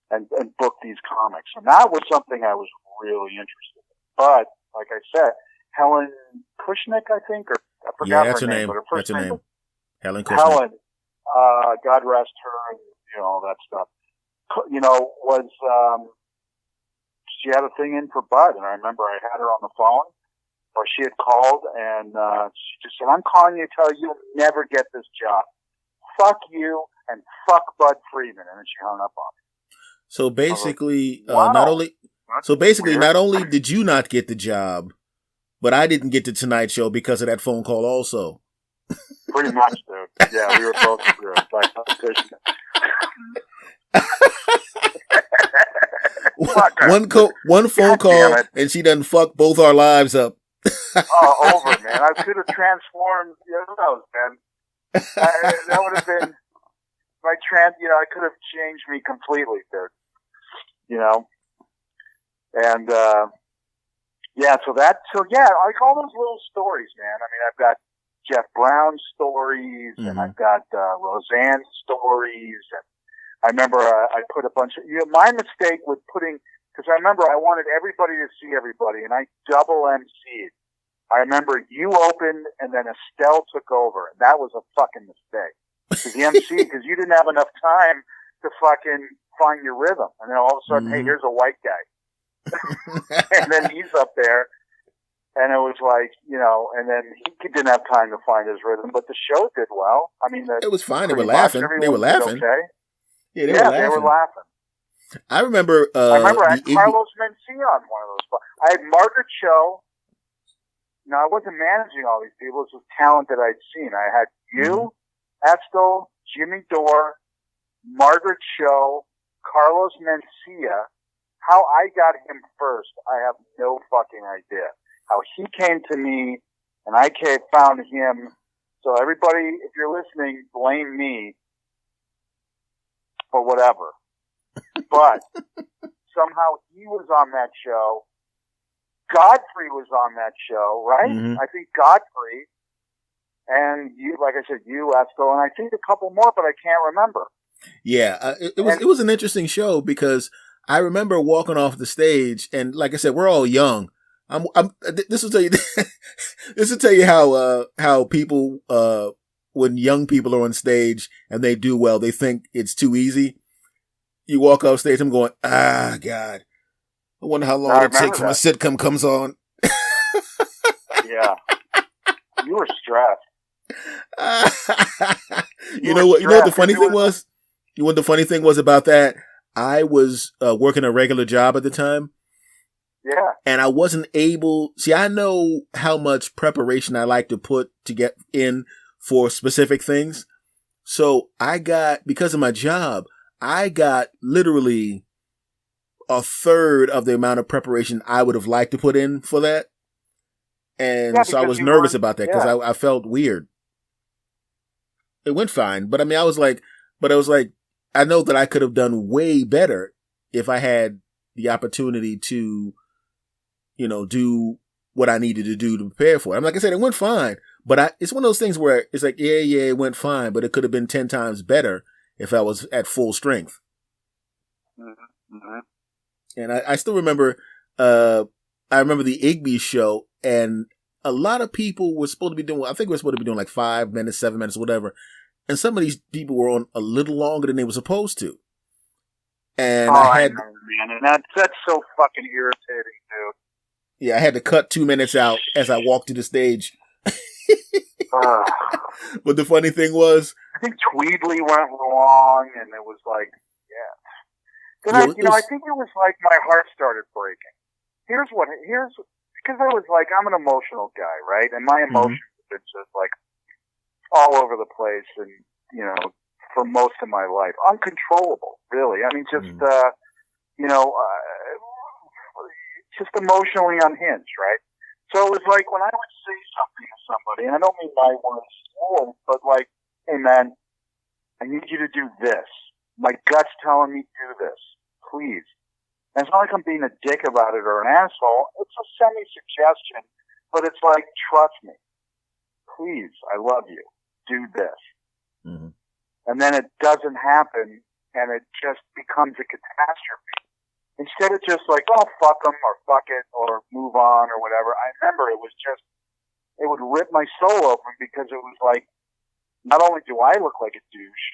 and book these comics, and that was something I was really interested in. But like I said, Helen Kushnick, I think, or I forgot her name, but her first name. Helen Kushnick. God rest her, and all that stuff. She had a thing in for Bud, and I remember I had her on the phone, or she had called, and she just said, "I'm calling you to tell you you'll never get this job. Fuck you and fuck Bud Friedman," and then she hung up on me. So basically, wow. not only did you not get the job, but I didn't get the Tonight Show because of that phone call also. Pretty much, dude. Yeah, we were both screwed by competition. One phone call, and she done fucked both our lives up. Over, man. I could have transformed, man. That would have been I could have changed me completely, dude. And, all those little stories, man. I mean, I've got Jeff Brown stories, and I've got Roseanne stories, and I remember I put a bunch of my mistake with because I remember I wanted everybody to see everybody, and I double MC'd. I remember you opened, and then Estelle took over, and that was a fucking mistake because the MC because you didn't have enough time to fucking find your rhythm, and then all of a sudden, hey, here's a white guy, and then he's up there. And it was and then he didn't have time to find his rhythm, but the show did well. I mean, it was fine. They were laughing. They were laughing. Okay. Yeah, they were laughing. I remember. I had Carlos Mencia on one of those. I had Margaret Cho. Now, I wasn't managing all these people. It was talent that I'd seen. I had you, Estel, Jimmy Dore, Margaret Cho, Carlos Mencia. How I got him first, I have no fucking idea. How he came to me, and I found him. So everybody, if you're listening, blame me for whatever. But somehow he was on that show. Godfrey was on that show, right? I think Godfrey. And you, like I said, you, Estel, and I think a couple more, but I can't remember. Yeah, it was an interesting show because I remember walking off the stage, and like I said, we're all young. This will tell you. This will tell you how people when young people are on stage and they do well, they think it's too easy. You walk off stage, I'm going, God, I wonder how long it'll take for my sitcom comes on. Yeah, you were stressed. You know what the funny thing was? You know what the funny thing was about that? I was working a regular job at the time. Yeah. And I wasn't able, I know how much preparation I like to put to get in for specific things. So because of my job, I got literally a third of the amount of preparation I would have liked to put in for that. And so I was nervous about that because I felt weird. It went fine. But I mean, I was like, I know that I could have done way better if I had the opportunity to, do what I needed to do to prepare for it. Like I said, it went fine, but it's one of those things where it's like, yeah, it went fine, but it could have been 10 times better if I was at full strength. Mm-hmm. Mm-hmm. And I still remember, I remember the Igby show, and a lot of people were supposed to be doing, I think we were supposed to be doing like 5 minutes, 7 minutes, whatever. And some of these people were on a little longer than they were supposed to. And I know, man. And that's so fucking irritating, dude. Yeah, I had to cut 2 minutes out as I walked to the stage. But the funny thing was, I think Tweedley went wrong, and it was like, yeah. Then I think it was like my heart started breaking. Here's because I was like, I'm an emotional guy, right? And my emotions have been just like all over the place, and for most of my life, uncontrollable, really. I mean, just just emotionally unhinged, right? So it was like when I would say something to somebody, and I don't mean my words, but like, hey man, I need you to do this. My gut's telling me to do this. Please. And it's not like I'm being a dick about it or an asshole. It's a semi-suggestion, but it's like, trust me. Please, I love you. Do this. Mm-hmm. And then it doesn't happen, and it just becomes a catastrophe. Instead of just like, oh, fuck them, or fuck it, or move on, or whatever. I remember it would rip my soul open, because it was like, not only do I look like a douche,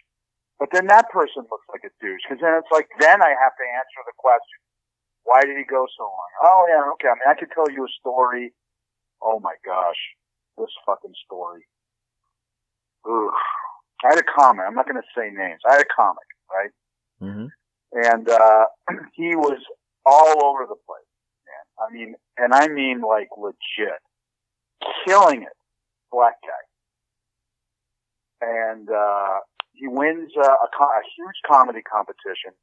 but then that person looks like a douche. Because then it's like, then I have to answer the question, why did he go so long? Oh, yeah, okay. I mean, I could tell you a story. Oh, my gosh. This fucking story. Ugh. I had a comic. I'm not going to say names. I had a comic, right? Mm-hmm. And he was all over the place, man. I mean like legit. Killing it. Black guy. And he wins a huge comedy competition,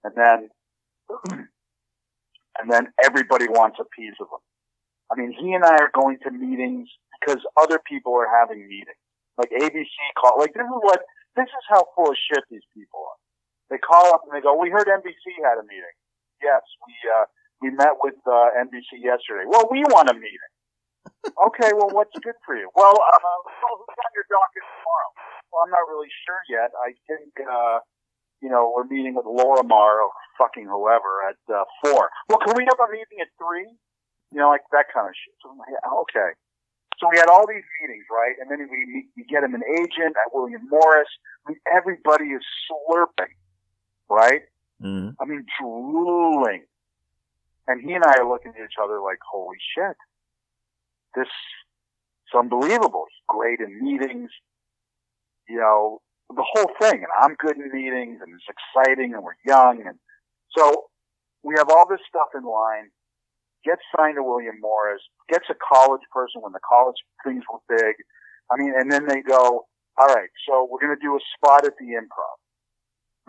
and then everybody wants a piece of him. I mean, he and I are going to meetings because other people are having meetings. Like ABC call, like this is how full of shit these people are. They call up and they go, we heard NBC had a meeting. Yes, we met with NBC yesterday. Well, we want a meeting. Okay, well, what's good for you? Well, who's on your docket tomorrow? Well, I'm not really sure yet. I think, we're meeting with Laura Mar or fucking whoever at 4. Well, can we have a meeting at 3? Like that kind of shit. So I'm like, yeah, okay. So we had all these meetings, right? And then we get him an agent at William Morris. I mean, everybody is slurping, right? Mm-hmm. I mean, drooling. And he and I are looking at each other like, holy shit. This is unbelievable. He's great in meetings. The whole thing. And I'm good in meetings, and it's exciting, and we're young. And so we have all this stuff in line. Gets signed to William Morris, gets a college person when the college things were big. I mean, and then they go, all right, so we're going to do a spot at the Improv.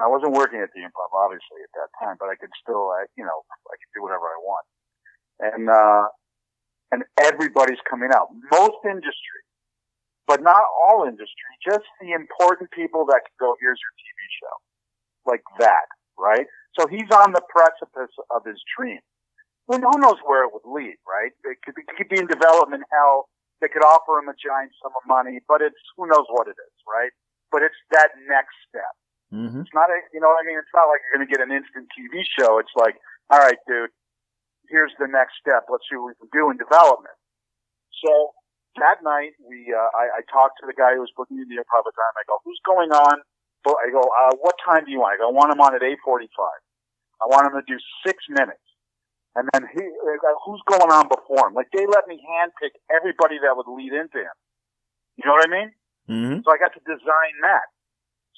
I wasn't working at the Improv, obviously, at that time, but I could still, I could do whatever I want. And everybody's coming out. Most industry, but not all industry, just the important people that can go, here's your TV show. Like that, right? So he's on the precipice of his dream. Well, who knows where it would lead, right? It could be in development hell. They could offer him a giant sum of money, but who knows what it is, right? But it's that next step. Mm-hmm. It's not It's not like you're going to get an instant TV show. It's like, all right, dude, here's the next step. Let's see what we can do in development. So that night, I talked to the guy who was booking me the Improv at the time. I go, who's going on? I go, what time do you want? I go, I want him on at 8:45. I want him to do 6 minutes. And then who's going on before him? Like, they let me handpick everybody that would lead into him. You know what I mean? Mm-hmm. So I got to design that.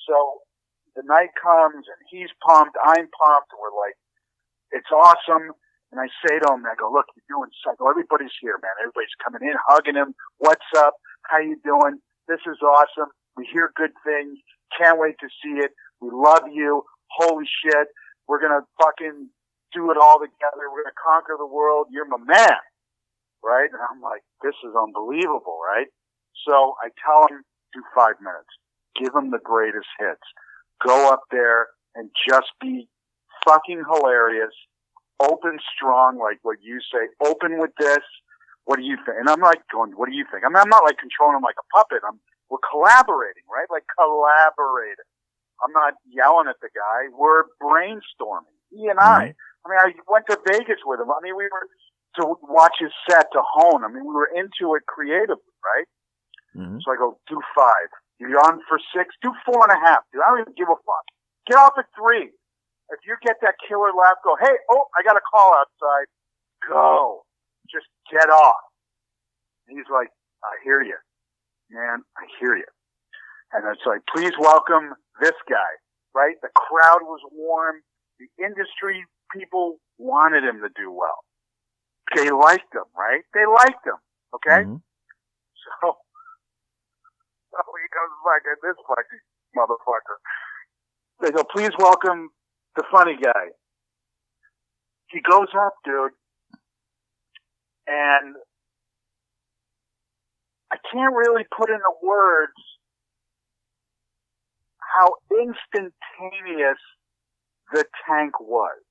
So the night comes, and he's pumped, I'm pumped, and we're like, it's awesome. And I say to him, I go, look, you're doing psycho. Everybody's here, man. Everybody's coming in, hugging him. What's up? How you doing? This is awesome. We hear good things. Can't wait to see it. We love you. Holy shit. We're going to fucking do it all together. We're going to conquer the world. You're my man. Right? And I'm like, this is unbelievable, right? So I tell him, do 5 minutes. Give him the greatest hits. go up there and just be fucking hilarious, open, strong, like what you say, open with this. What do you think? And I'm like going, what do you think? I mean, I'm not like controlling him like a puppet. We're collaborating, right? Like collaborating. I'm not yelling at the guy. We're brainstorming. He and I. I mean, I went to Vegas with him. I mean, we were to watch his set to hone. I mean, we were into it creatively, right? So I go, do 5. You're on for 6. Do 4.5. Dude, I don't even give a fuck. Get off at 3. If you get that killer laugh, go, hey, I got a call outside. Go. Just get off. And he's like, I hear you. Man, I hear you. And it's like, please welcome this guy, right? The crowd was warm. The industry people wanted him to do well. They liked him, right? They liked him, okay? So he comes back at this fucking motherfucker. They go, please welcome the funny guy. He goes up, dude, and I can't really put into words how instantaneous the tank was.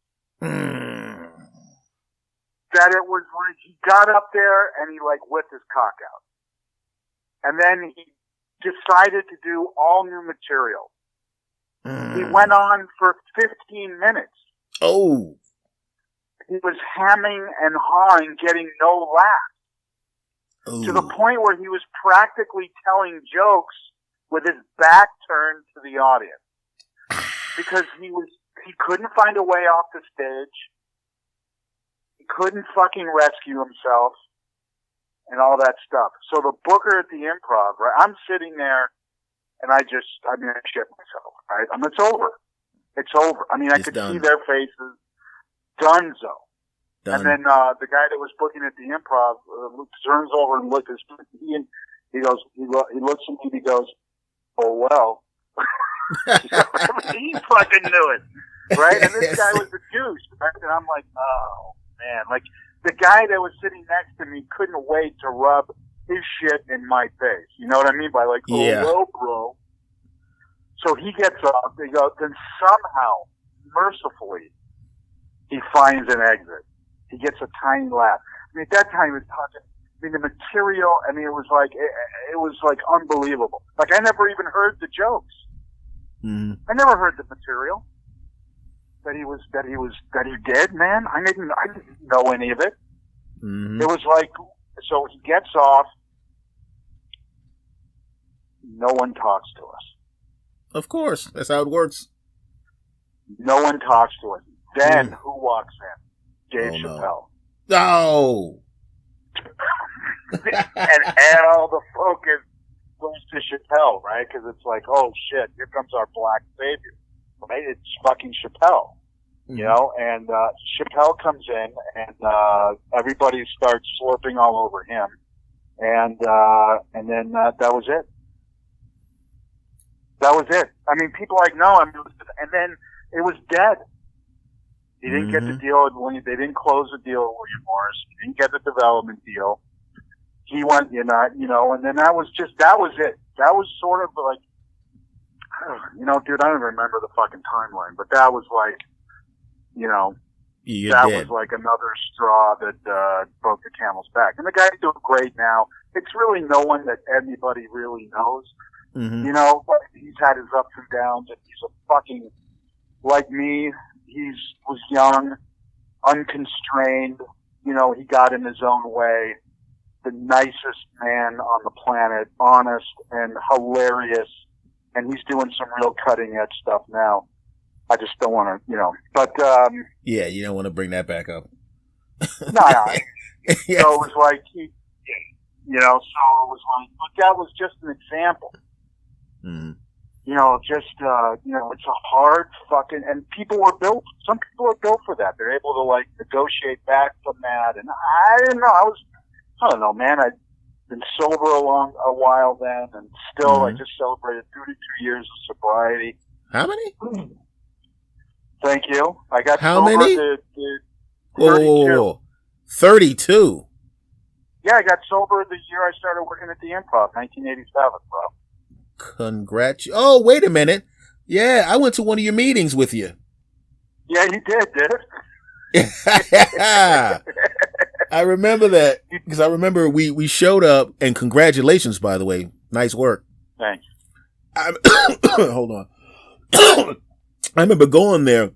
That it was like he got up there and he like whipped his cock out. And then he decided to do all new material. He went on for 15 minutes. Oh. He was hamming and hawing, getting no laughs. To the point where he was practically telling jokes with his back turned to the audience. Because he couldn't find a way off the stage. He couldn't fucking rescue himself and all that stuff. So the booker at the Improv, right? I'm sitting there and I shit myself, right? I mean, it's over. It's over. I mean, I could see their faces. Donezo. Done. And then, the guy that was booking at the Improv, turns over and looks at me. He goes, he looks at me and he goes, oh well. He fucking knew it. Right? And this guy was the douche, right? And I'm like, oh man, like the guy that was sitting next to me couldn't wait to rub his shit in my face. You know what I mean? By like, well, bro. So he gets up, they go, then somehow, mercifully, he finds an exit. He gets a tiny laugh. I mean, at that time he was talking, I mean, the material, I mean, it was like unbelievable. Like I never even heard the jokes. I never heard the material that he did, man. I didn't know any of it. It was like, so he gets off. No one talks to us. Of course. That's how it works. No one talks to us. Then who walks in? Dave Chappelle. No. And all the focus goes to Chappelle, right? Because it's like, oh shit, here comes our black savior, right? It's fucking Chappelle, you know. And Chappelle comes in, and everybody starts slurping all over him, and then that was it. That was it. I mean, people like, no, I mean, and then it was dead. He didn't get the deal with William. They didn't close the deal with William Morris. He didn't get the development deal. He went, and then that was it. That was sort of like, dude, I don't remember the fucking timeline, but that was like, was like another straw that broke the camel's back. And the guy's doing great now. It's really no one that anybody really knows. But he's had his ups and downs, and he's a fucking, like me, was young, unconstrained, he got in his own way, the nicest man on the planet, honest and hilarious, and he's doing some real cutting edge stuff now. I just don't want to, but, yeah, you don't want to bring that back up. No. Yeah. So it was like, so it was like, but that was just an example. It's a hard fucking, and some people are built for that. They're able to like negotiate back from that. And I don't know, man. I'd been sober a while then, and still I just celebrated 32 years of sobriety. How many? Thank you. I got How sober many? To 32. Whoa. 32? Yeah, I got sober the year I started working at the Improv, 1987, bro. Oh, wait a minute. Yeah, I went to one of your meetings with you. Yeah, you did it? I remember that because I remember we showed up, and congratulations, by the way. Nice work. Thanks. Hold on. I remember going there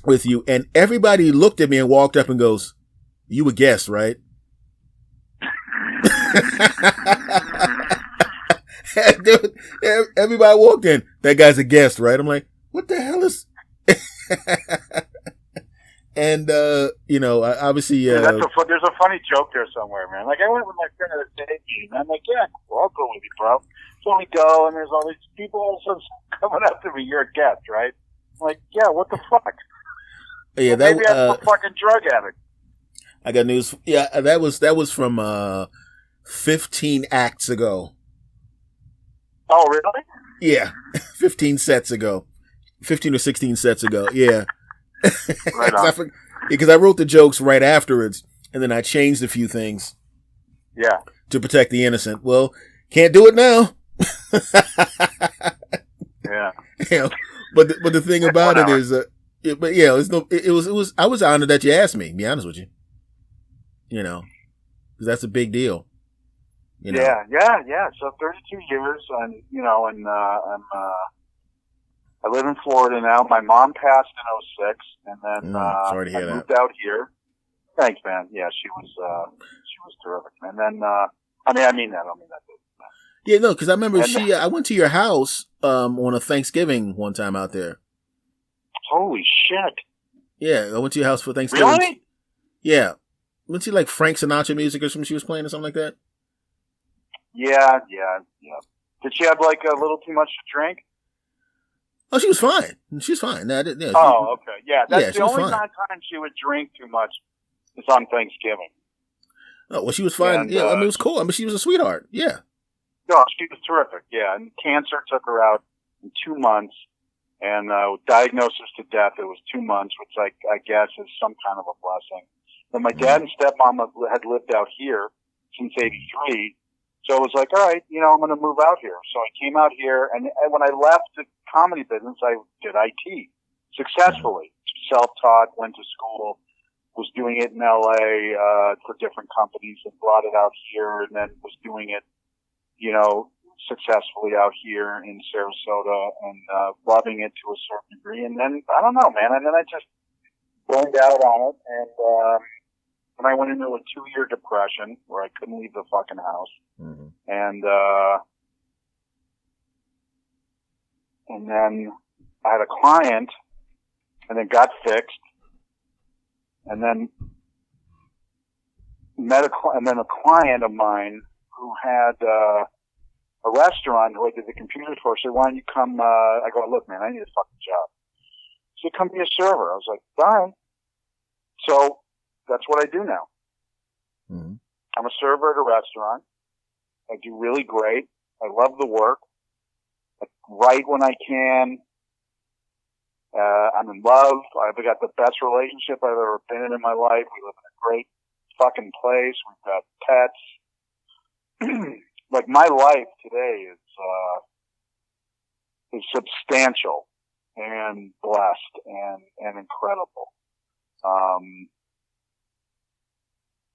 with you, and everybody looked at me and walked up and goes, "You a guest, right?" Dude, everybody walked in. That guy's a guest, right? I'm like, what the hell is? And obviously, there's a funny joke there somewhere, man. Like I went with my friend to the day meeting, and I'm like, yeah, well, I'll go with you, bro. So we go, and there's all these people all of a sudden coming up to me. You're a guest, right? I'm like, yeah, what the fuck? Yeah, well, maybe I'm a fucking drug addict. I got news. Yeah, that was from 15 acts ago. Oh, really? Yeah, 15 sets ago. 15 or 16 sets ago. Yeah. Right on. Because I wrote the jokes right afterwards, and then I changed a few things. Yeah. To protect the innocent. Well, can't do it now. Yeah. But the thing about it is, I was honored that you asked me. To be honest with you. Because that's a big deal. Yeah. So 32 years, and I live in Florida now. My mom passed in 2006, and then sorry to hear I moved out here. Thanks, man. Yeah, she was terrific. And then I mean that. I don't mean that. Yeah, no, because I remember I went to your house on a Thanksgiving one time out there. Holy shit! Yeah, I went to your house for Thanksgiving. Really? Yeah, went to like Frank Sinatra music or something she was playing or something like that. Yeah. Did she have like a little too much to drink? Oh, she was fine. She was fine. No, okay. Yeah, that's the only time she would drink too much is on Thanksgiving. Oh, well, she was fine. And, it was cool. I mean, she was a sweetheart. Yeah. No, she was terrific. Yeah, and cancer took her out in 2 months, and diagnosis to death, it was 2 months, which I guess is some kind of a blessing. But my dad and stepmom had lived out here since '83. So it was like, all right, I'm going to move out here. So I came out here, and when I left the comedy business, I did IT successfully. Self-taught, went to school, was doing it in LA for different companies, and brought it out here, and then was doing it, successfully out here in Sarasota, and loving it to a certain degree. And then I don't know, man. And then I just burned out on it, and I went into a 2-year depression where I couldn't leave the fucking house. Mm-hmm. And then I had a client, and it got fixed, and then a client of mine who had a restaurant who I did the computer for said, "Why don't you come?" I go, "Look, man, I need a fucking job." He said, "Come be a server." I was like, "Fine." So that's what I do now. Mm-hmm. I'm a server at a restaurant. I do really great. I love the work. I write when I can. I'm in love. I've got the best relationship I've ever been in my life. We live in a great fucking place. We've got pets. Like my life today is substantial and blessed and incredible.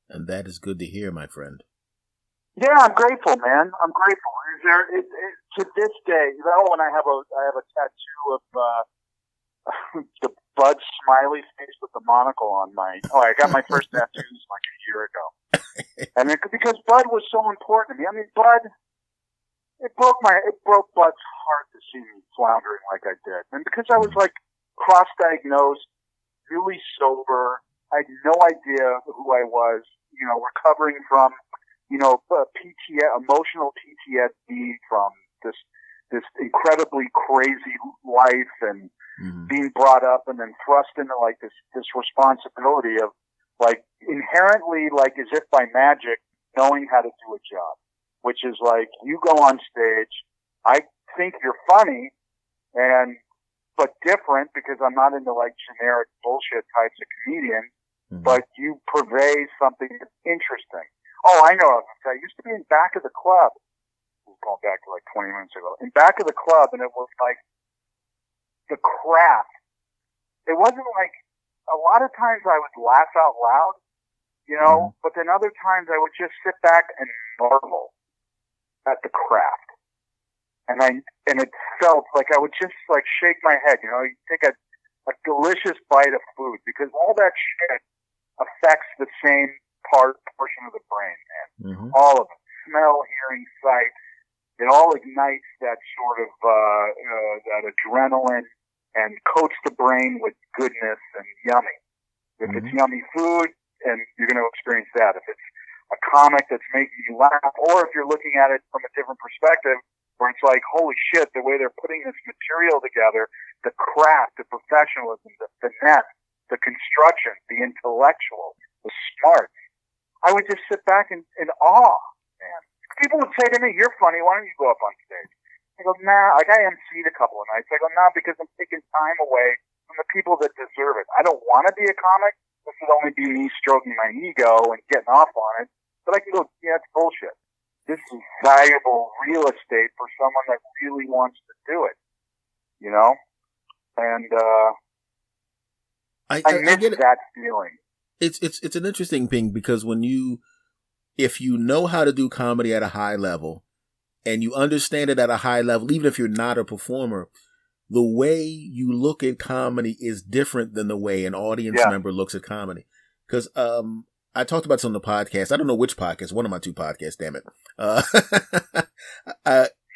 And that is good to hear, my friend. Yeah, I'm grateful, man. I'm grateful. To this day, when I have a tattoo of the Bud smiley face with the monocle on I got my first tattoos like a year ago. And because Bud was so important to me. I mean, Bud, it broke Bud's heart to see me floundering like I did. And because I was like cross-diagnosed, really sober, I had no idea who I was, recovering from, emotional PTSD from this incredibly crazy life and being brought up and then thrust into like this responsibility of like inherently like as if by magic knowing how to do a job, which is like you go on stage, I think you're funny but different because I'm not into like generic bullshit types of comedian, but you purvey something interesting. Oh, I know. I used to be in back of the club. Going back to like 20 minutes ago, in back of the club, and it was like the craft. It wasn't like, a lot of times I would laugh out loud, you know, but then other times I would just sit back and marvel at the craft. And it felt like I would just like shake my head, you know, you take a delicious bite of food, because all that shit affects the same portion of the brain, man. Mm-hmm. All of it. Smell, hearing, sight. It all ignites that sort of, that adrenaline and coats the brain with goodness and yummy. If it's yummy food, and you're going to experience that. If it's a comic that's making you laugh, or if you're looking at it from a different perspective, where it's like, holy shit, the way they're putting this material together, the craft, the professionalism, the finesse, the construction, the intellectual, the smarts. I would just sit back in awe, man. People would say to me, you're funny, why don't you go up on stage? I go, nah, like I emceed a couple of nights. I go, nah, because I'm taking time away from the people that deserve it. I don't want to be a comic. This would only be me stroking my ego and getting off on it. But I can go, yeah, it's bullshit. This is valuable real estate for someone that really wants to do it, you know? And, I miss that feeling. It's an interesting thing, because if you know how to do comedy at a high level, and you understand it at a high level, even if you're not a performer, the way you look at comedy is different than the way an audience member looks at comedy. Because I talked about this on the podcast. I don't know which podcast, one of my two podcasts, damn it.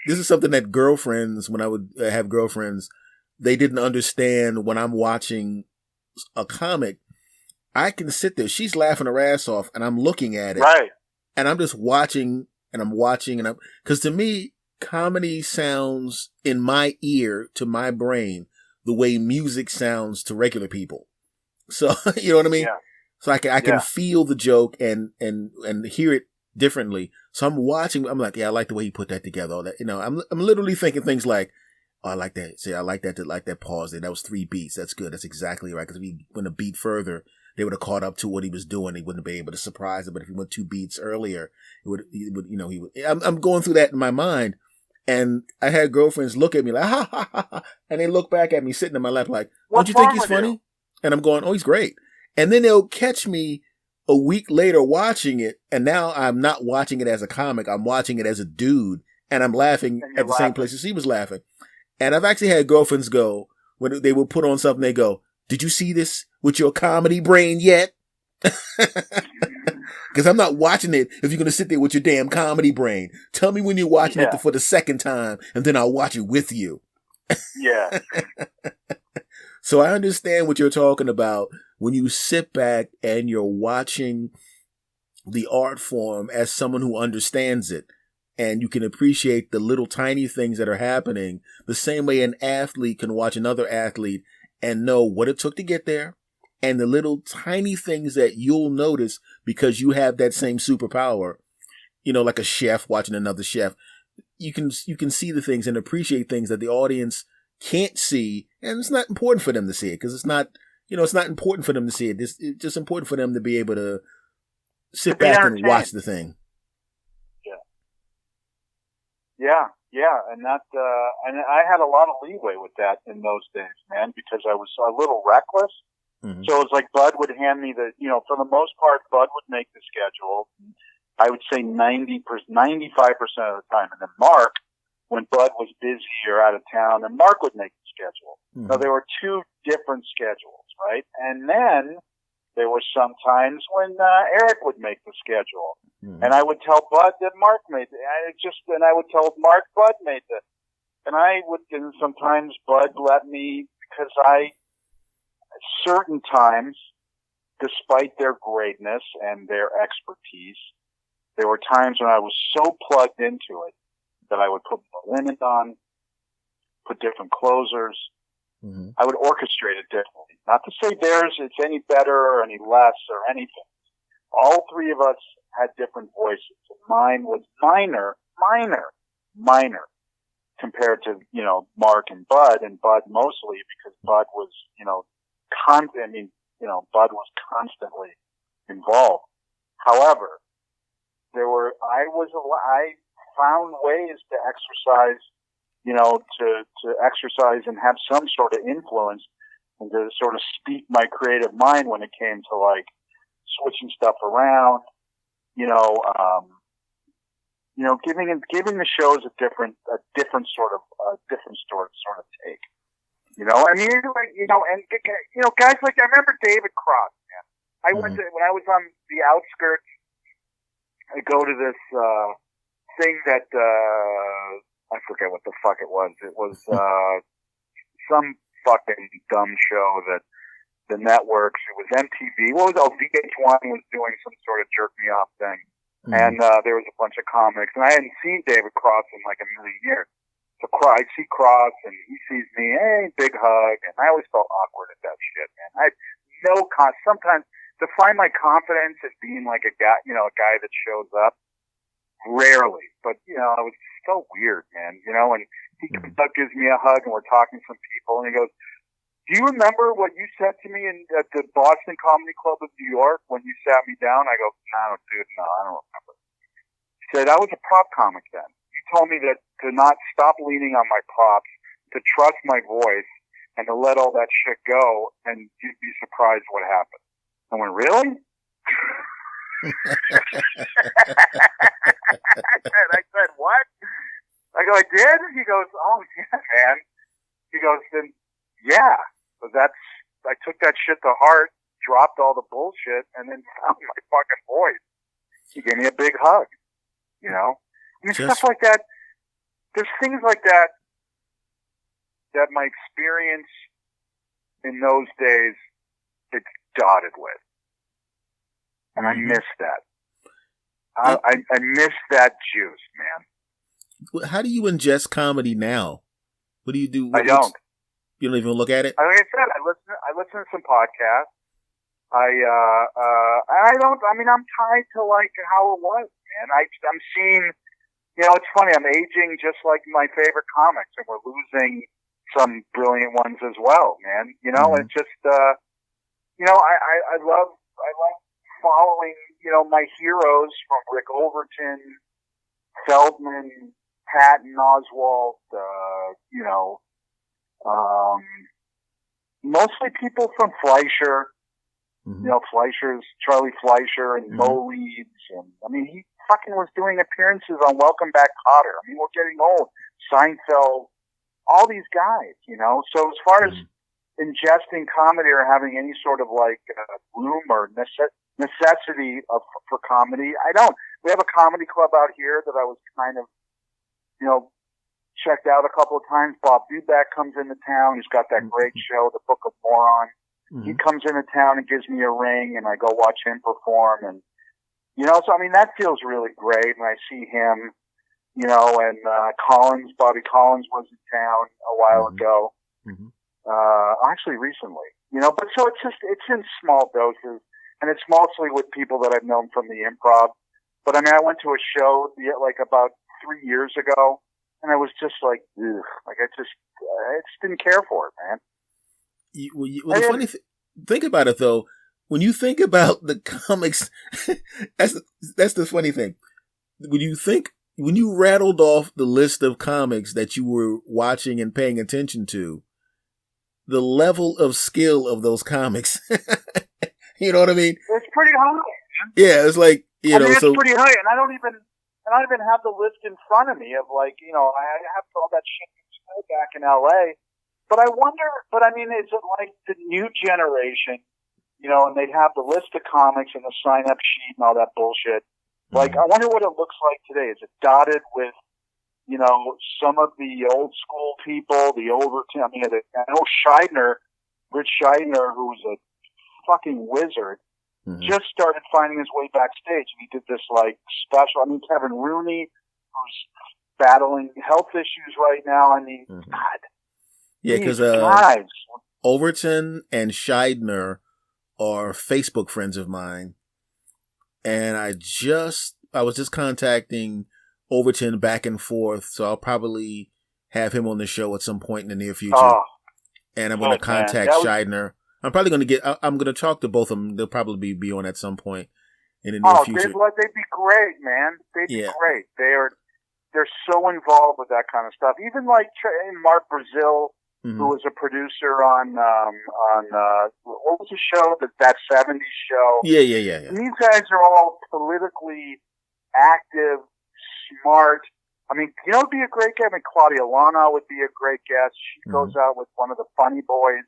This is something that girlfriends, when I would have girlfriends, they didn't understand when I'm watching a comic. I can sit there, she's laughing her ass off, and I'm looking at it. Right. And I'm just watching, because to me, comedy sounds in my ear, to my brain, the way music sounds to regular people. So, you know what I mean? Yeah. So I can feel the joke and hear it differently. So I'm watching, I'm like, yeah, I like the way he put that together. All that, you know, I'm literally thinking things like, oh, I like that. See, I like that pause there. That was 3 beats. That's good. That's exactly right. Cause if he went a beat further, they would have caught up to what he was doing. He wouldn't be able to surprise him. But if he went 2 beats earlier, I'm going through that in my mind. And I had girlfriends look at me like, ha, ha, ha, ha. And they look back at me sitting in my lap like, don't you think he's funny? And I'm going, oh, he's great. And then they'll catch me a week later watching it. And now I'm not watching it as a comic. I'm watching it as a dude. And I'm laughing at the same places he was laughing. And I've actually had girlfriends go, when they will put on something, they go, did you see this with your comedy brain yet? Because I'm not watching it if you're going to sit there with your damn comedy brain. Tell me when you're watching it for the second time, and then I'll watch it with you. Yeah. So I understand what you're talking about when you sit back and you're watching the art form as someone who understands it. And you can appreciate the little tiny things that are happening the same way an athlete can watch another athlete and know what it took to get there, and the little tiny things that you'll notice because you have that same superpower. You know, like a chef watching another chef. You can see the things and appreciate things that the audience can't see, and it's not important for them to see it, because it's not important for them to see it. It's just important for them to be able to sit back and watch the thing. Yeah, and that, and I had a lot of leeway with that in those days, man, because I was a little reckless. Mm-hmm. So it was like Bud would hand me for the most part, Bud would make the schedule. I would say 95% of the time. And then Mark, when Bud was busy or out of town, and Mark would make the schedule. Mm-hmm. So there were 2 different schedules, right? And then there were some times when Eric would make the schedule. Mm-hmm. And I would tell Bud that Mark made it. And I would tell Mark Bud made it. And sometimes Bud let me, because certain times, despite their greatness and their expertise, there were times when I was so plugged into it that I would put the linen on, put different closers. Mm-hmm. I would orchestrate it differently. Not to say theirs it's any better or any less or anything. All 3 of us had different voices. Mine was minor compared to, Mark and Bud mostly because Bud was, Bud was constantly involved. However, I found ways to exercise to exercise and have some sort of influence and to sort of speak my creative mind when it came to like switching stuff around, giving the shows a different sort of take. I mean, guys like, I remember David Cross, man. I went to, when I was on the outskirts, I go to this, thing that, I forget what the fuck it was. It was, some fucking dumb show that the networks, it was MTV. What was it? VH1 was doing some sort of jerk me off thing. And, there was a bunch of comics, and I hadn't seen David Cross in like a million years. So I see Cross, and he sees me, hey, big hug, and I always felt awkward at that shit, man. I had sometimes to find my confidence in being like a guy, a guy that shows up, rarely, but it was so weird, man, and he comes up, gives me a hug, and we're talking to some people, and he goes, do you remember what you said to me at the Boston Comedy Club of New York when you sat me down? I go, no, dude, no, I don't remember. He said, I was a prop comic then. You told me that to not stop leaning on my props, to trust my voice, and to let all that shit go, and you'd be surprised what happened. I went, really? I said, what? I go, I did? He goes, oh, yeah, man. He goes, then, yeah. So I took that shit to heart, dropped all the bullshit, and then found my fucking voice. He gave me a big hug. I mean, stuff like that. There's things like that my experience in those days, it's dotted with. And I miss that. I miss that juice, man. How do you ingest comedy now? What do you do? I don't. You don't even look at it? Like I said, I listen to some podcasts. I'm tied to like how it was, man. I'm seeing, it's funny, I'm aging just like my favorite comics, and we're losing some brilliant ones as well, man. It's just, I love following, my heroes from Rick Overton, Feldman, Patton Oswalt, mostly people from Fleischer, Charlie Fleischer and Mo Leeds. And I mean, he fucking was doing appearances on Welcome Back, Kotter. I mean, we're getting old. Seinfeld, all these guys, So as far as ingesting comedy or having any sort of like room or necessity for comedy, I don't. We have a comedy club out here that I was kind of, checked out a couple of times. Bob Duback comes into town. He's got that great show, The Book of Moron. He comes into town and gives me a ring, and I go watch him perform. And, so I mean, that feels really great. And I see him, and Bobby Collins was in town a while ago. Actually recently, but so it's in small doses, and it's mostly with people that I've known from the Improv. But I mean, I went to a show like about 3 years ago, and I was just like, ugh, like I just didn't care for it, man. The funny think about it though, when you think about the comics, that's the funny thing. When you rattled off the list of comics that you were watching and paying attention to, the level of skill of those comics, you know what I mean? It's pretty high. Yeah, it's like, it's pretty high, and I don't even have the list in front of me of like, I have all that shit back in LA. But I wonder, is it like the new generation, and they'd have the list of comics and the sign up sheet and all that bullshit. Like, I wonder what it looks like today. Is it dotted with, some of the old school people, the Overton? I mean, I know Rich Scheidner, who's a fucking wizard, just started finding his way backstage, and he did this like special. I mean, Kevin Rooney, who's battling health issues right now. I mean, God. Yeah, because Overton and Scheidner are Facebook friends of mine, and I was just contacting Overton back and forth, so I'll probably have him on the show at some point in the near future. And I'm going to contact Scheidner. I'm probably going to I'm going to talk to both of them. They'll probably be on at some point in the near future. They'd be great, man. They'd be great. they're so involved with that kind of stuff. Even like Mark Brazil, who was a producer on what was the show, that 70s show? Yeah. These guys are all politically active, smart. I mean, you know, it'd be a great guest. I mean, Claudia Lana would be a great guest. She goes out with one of the funny boys.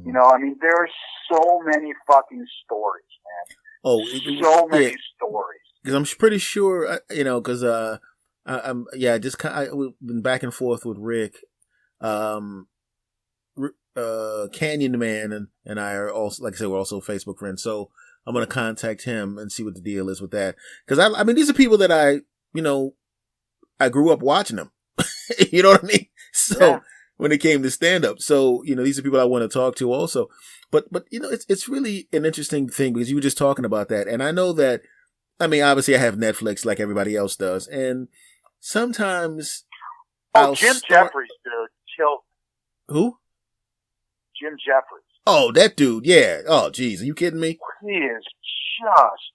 You know, I mean, there are so many fucking stories, man. Oh, so many stories. Because I'm pretty sure, you know, because I've been back and forth with Rick. Canyon Man and I are also, like I said, we're also Facebook friends. So I'm going to contact him and see what the deal is with that. Because I mean, these are people that I grew up watching them. You know what I mean? So when it came to stand up, so, you know, these are people I want to talk to also. But, you know, it's really an interesting thing because you were just talking about that. And I know that, I mean, obviously I have Netflix like everybody else does. And sometimes Jim Jeffries, dude, killed. Who? Jim Jeffries. Oh, that dude, yeah. Oh, geez, are you kidding me? He is just...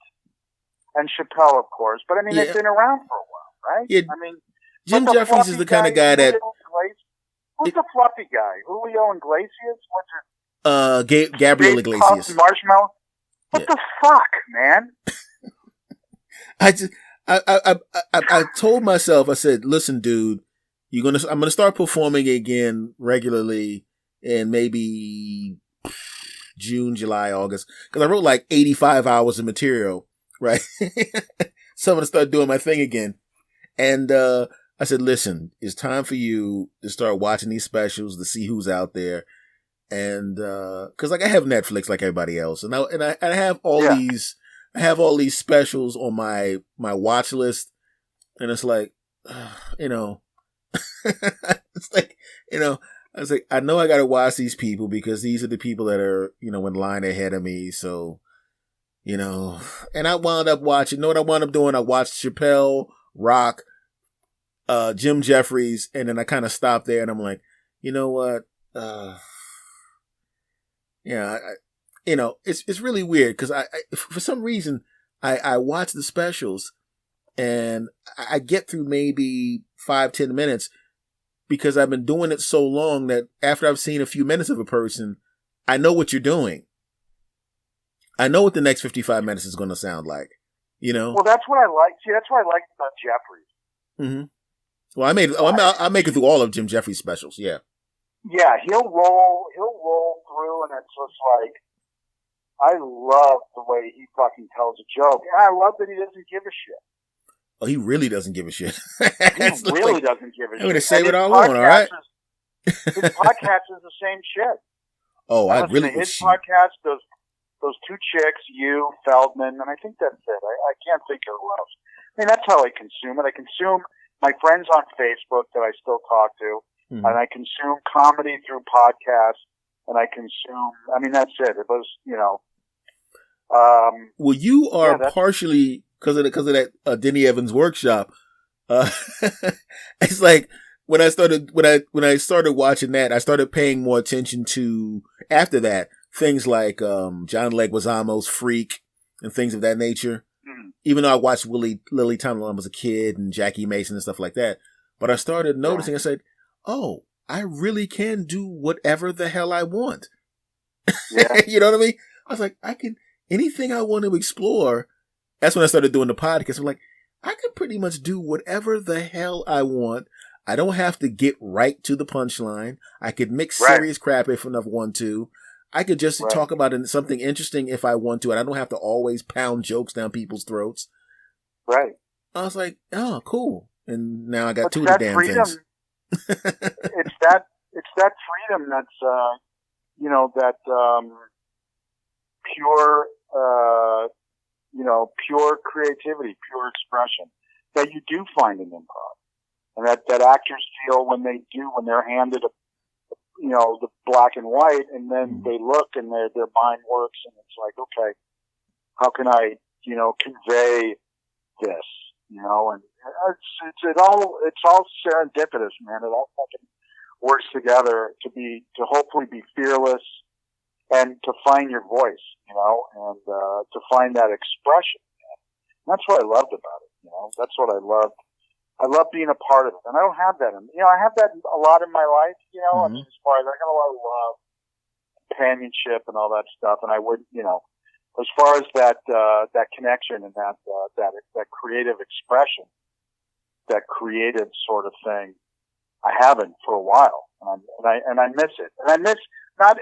And Chappelle, of course. But, I mean, they've been around for a while, right? Yeah. I mean... Jim Jeffries is the kind of guy that... Who's the fluffy guy? Julio Iglesias? What's it? Gabriel Iglesias. Marshmallow? What the fuck, man? I told myself, I said, listen, dude, I'm gonna start performing again regularly in maybe June, July, August. Cause I wrote like 85 hours of material, right? So I'm gonna start doing my thing again. And, I said, listen, it's time for you to start watching these specials to see who's out there. And, cause like I have Netflix like everybody else. And I have all these specials on my watch list. And it's like, you know, it's like, you know, I was like, I know I got to watch these people because these are the people that are, you know, in line ahead of me. So, you know, and I wound up watching, you know what I wound up doing? I watched Chappelle, Rock, Jim Jeffries, and then I kind of stopped there and I'm like, you know what? You know, it's really weird because I for some reason I watch the specials and I get through maybe 5-10 minutes because I've been doing it so long that after I've seen a few minutes of a person, I know what you're doing. I know what the next 55 minutes is going to sound like, you know? Well, that's what I like. See, that's what I like about Jeffries. Mm-hmm. Well, I make it through all of Jim Jeffries' specials. Yeah. Yeah, he'll roll through, and it's just like, I love the way he fucking tells a joke, and I love that he doesn't give a shit. Oh, he really doesn't give a shit. He really doesn't give a shit. I'm going to say what I want, all right? His podcast is the same shit. Oh, I really... His podcast, those two chicks, you, Feldman, and I think that's it. I can't think of who else. I mean, that's how I consume it. I consume my friends on Facebook that I still talk to, and I consume comedy through podcasts, and I consume, I mean, that's it. It was, you know. Well, you are partially, because of that Denny Evans workshop. It's like, when I started watching that, I started paying more attention to, after that, things like, John Leguizamo's Freak and things of that nature. Even though I watched Lily Tomlin when I was a kid and Jackie Mason and stuff like that. But I started noticing, I said, oh, I really can do whatever the hell I want. Yeah. You know what I mean? I was like, anything I want to explore. That's when I started doing the podcast. I'm like, I can pretty much do whatever the hell I want. I don't have to get right to the punchline. I could mix serious crap if enough want to. I could just talk about something interesting if I want to, and I don't have to always pound jokes down people's throats. Right. I was like, oh, cool. And now I got two of the damn things. It's that freedom that's, you know, that pure, you know, pure creativity, pure expression that you do find in improv. And that actors feel when they're handed you know, the black and white, and then they look and their mind works, and it's like, okay, how can I, you know, convey this, you know, and it's all serendipitous, man. It all fucking works together to hopefully be fearless and to find your voice, you know, and to find that expression. Man. That's what I loved about it, you know. That's what I loved I love being a part of it. And I don't have that. I have that a lot in my life, I mean, as far as I got a lot of love, companionship and all that stuff. And I would, as far as that connection and that creative expression, that creative sort of thing, I haven't for a while. And I miss it. And I miss not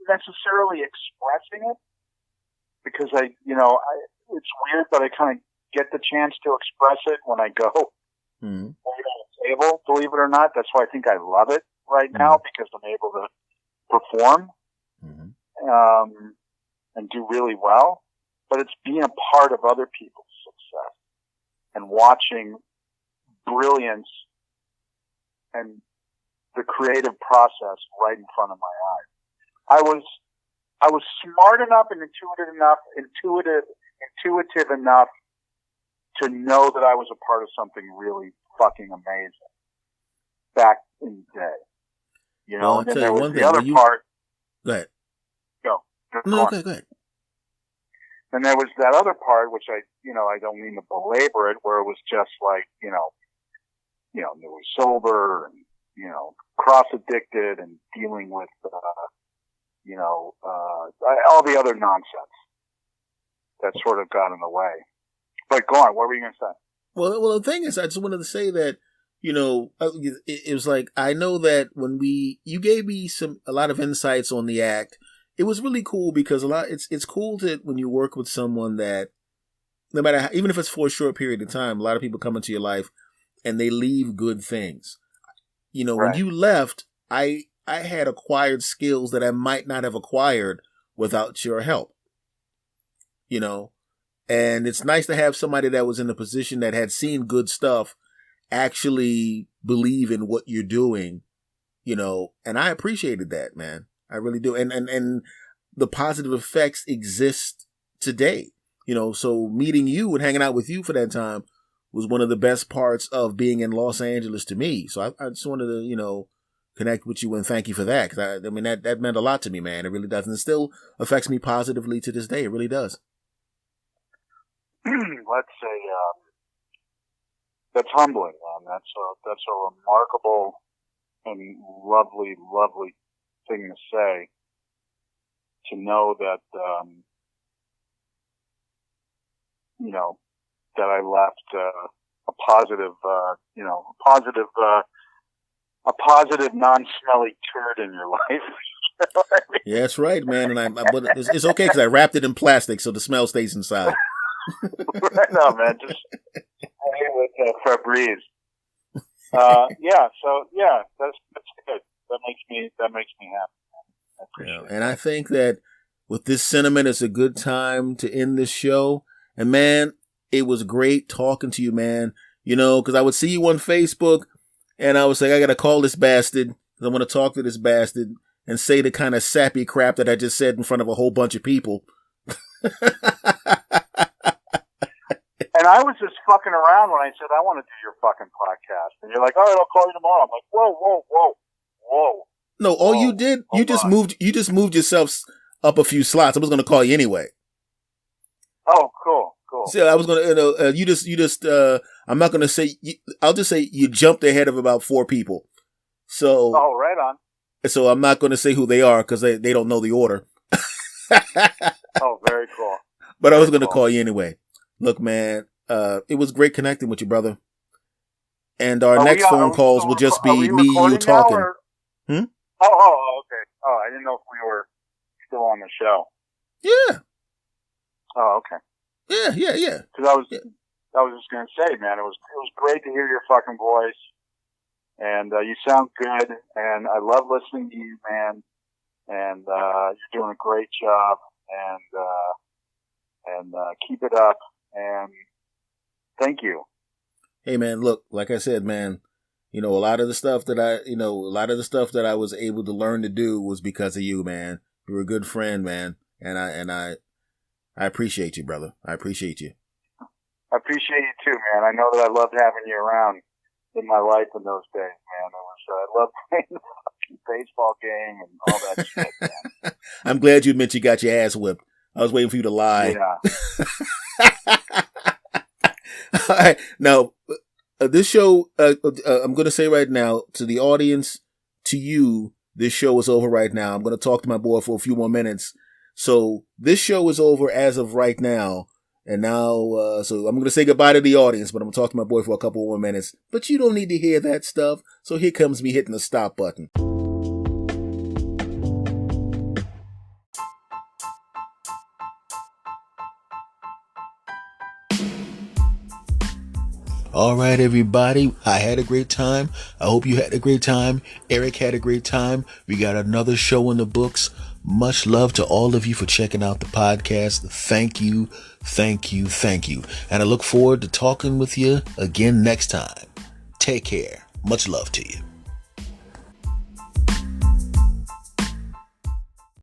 necessarily expressing it because it's weird, but I kind of get the chance to express it when I go on the table, believe it or not. That's why I think I love it right now because I'm able to perform and do really well. But it's being a part of other people's success and watching brilliance and the creative process right in front of my eyes. I was smart enough and intuitive enough to know that I was a part of something really fucking amazing back in the day. Well, and then there was the other part. Go ahead. Go. No, okay, go ahead. And there was that other part, which I don't mean to belabor it, where it was just like, they were sober and, cross-addicted and dealing with, all the other nonsense that sort of got in the way. But go on, what were you going to say? Well, the thing is, I just wanted to say that, it was like, I know that when you gave me a lot of insights on the act. It was really cool because it's cool to, when you work with someone that, no matter how, even if it's for a short period of time, a lot of people come into your life and they leave good things. Right. When you left, I had acquired skills that I might not have acquired without your help. And it's nice to have somebody that was in a position that had seen good stuff actually believe in what you're doing, and I appreciated that, man. I really do. And the positive effects exist today, so meeting you and hanging out with you for that time was one of the best parts of being in Los Angeles to me. So I just wanted to, connect with you and thank you for that. Cause I mean, that meant a lot to me, man. It really does. And it still affects me positively to this day. It really does. That's humbling, man. That's a remarkable and lovely, lovely thing to say, to know that, that I left, a positive non-smelly turd in your life. Yeah, that's right, man. And but it's okay because I wrapped it in plastic so the smell stays inside. Right on, man. Just hang with Febreze. That's good. That makes me happy. I appreciate it. And I think that with this sentiment, it's a good time to end this show. And man, it was great talking to you, man. Because I would see you on Facebook and I was like, I got to call this bastard because I want to talk to this bastard and say the kind of sappy crap that I just said in front of a whole bunch of people. And I was just fucking around when I said, I want to do your fucking podcast. And you're like, all right, I'll call you tomorrow. I'm like, whoa. No, all you did, you just moved yourself up a few slots. I was going to call you anyway. Oh, cool. So I was going to, I'm not going to say, I'll just say you jumped ahead of about 4 people. So. Oh, right on. So I'm not going to say who they are because they don't know the order. Oh, very cool. But I was going to call you anyway. Look, man, it was great connecting with you, brother. And our next phone calls will just be me, you talking. Oh, okay. Oh, I didn't know if we were still on the show. Yeah. Oh, okay. Yeah. Because I was just gonna say, man, it was great to hear your fucking voice, and you sound good, and I love listening to you, man, and you're doing a great job, and keep it up, and thank you. Hey, man, look, like I said, man, a lot of the stuff that I was able to learn to do was because of you, man. You were a good friend, man, and I appreciate you, brother. I appreciate you. I appreciate you too, man. I know that I loved having you around in my life in those days, man. I loved playing the fucking baseball game and all that shit, man. I'm glad you admit you got your ass whipped. I was waiting for you to lie. Yeah. All right. Now, this show, I'm going to say right now to the audience, to you, this show is over right now. I'm going to talk to my boy for a few more minutes. So this show is over as of right now. And now, so I'm going to say goodbye to the audience, but I'm going to talk to my boy for a couple more minutes. But you don't need to hear that stuff. So here comes me hitting the stop button. All right, everybody. I had a great time. I hope you had a great time. Eric had a great time. We got another show in the books. Much love to all of you for checking out the podcast. Thank you. Thank you. Thank you. And I look forward to talking with you again next time. Take care. Much love to you.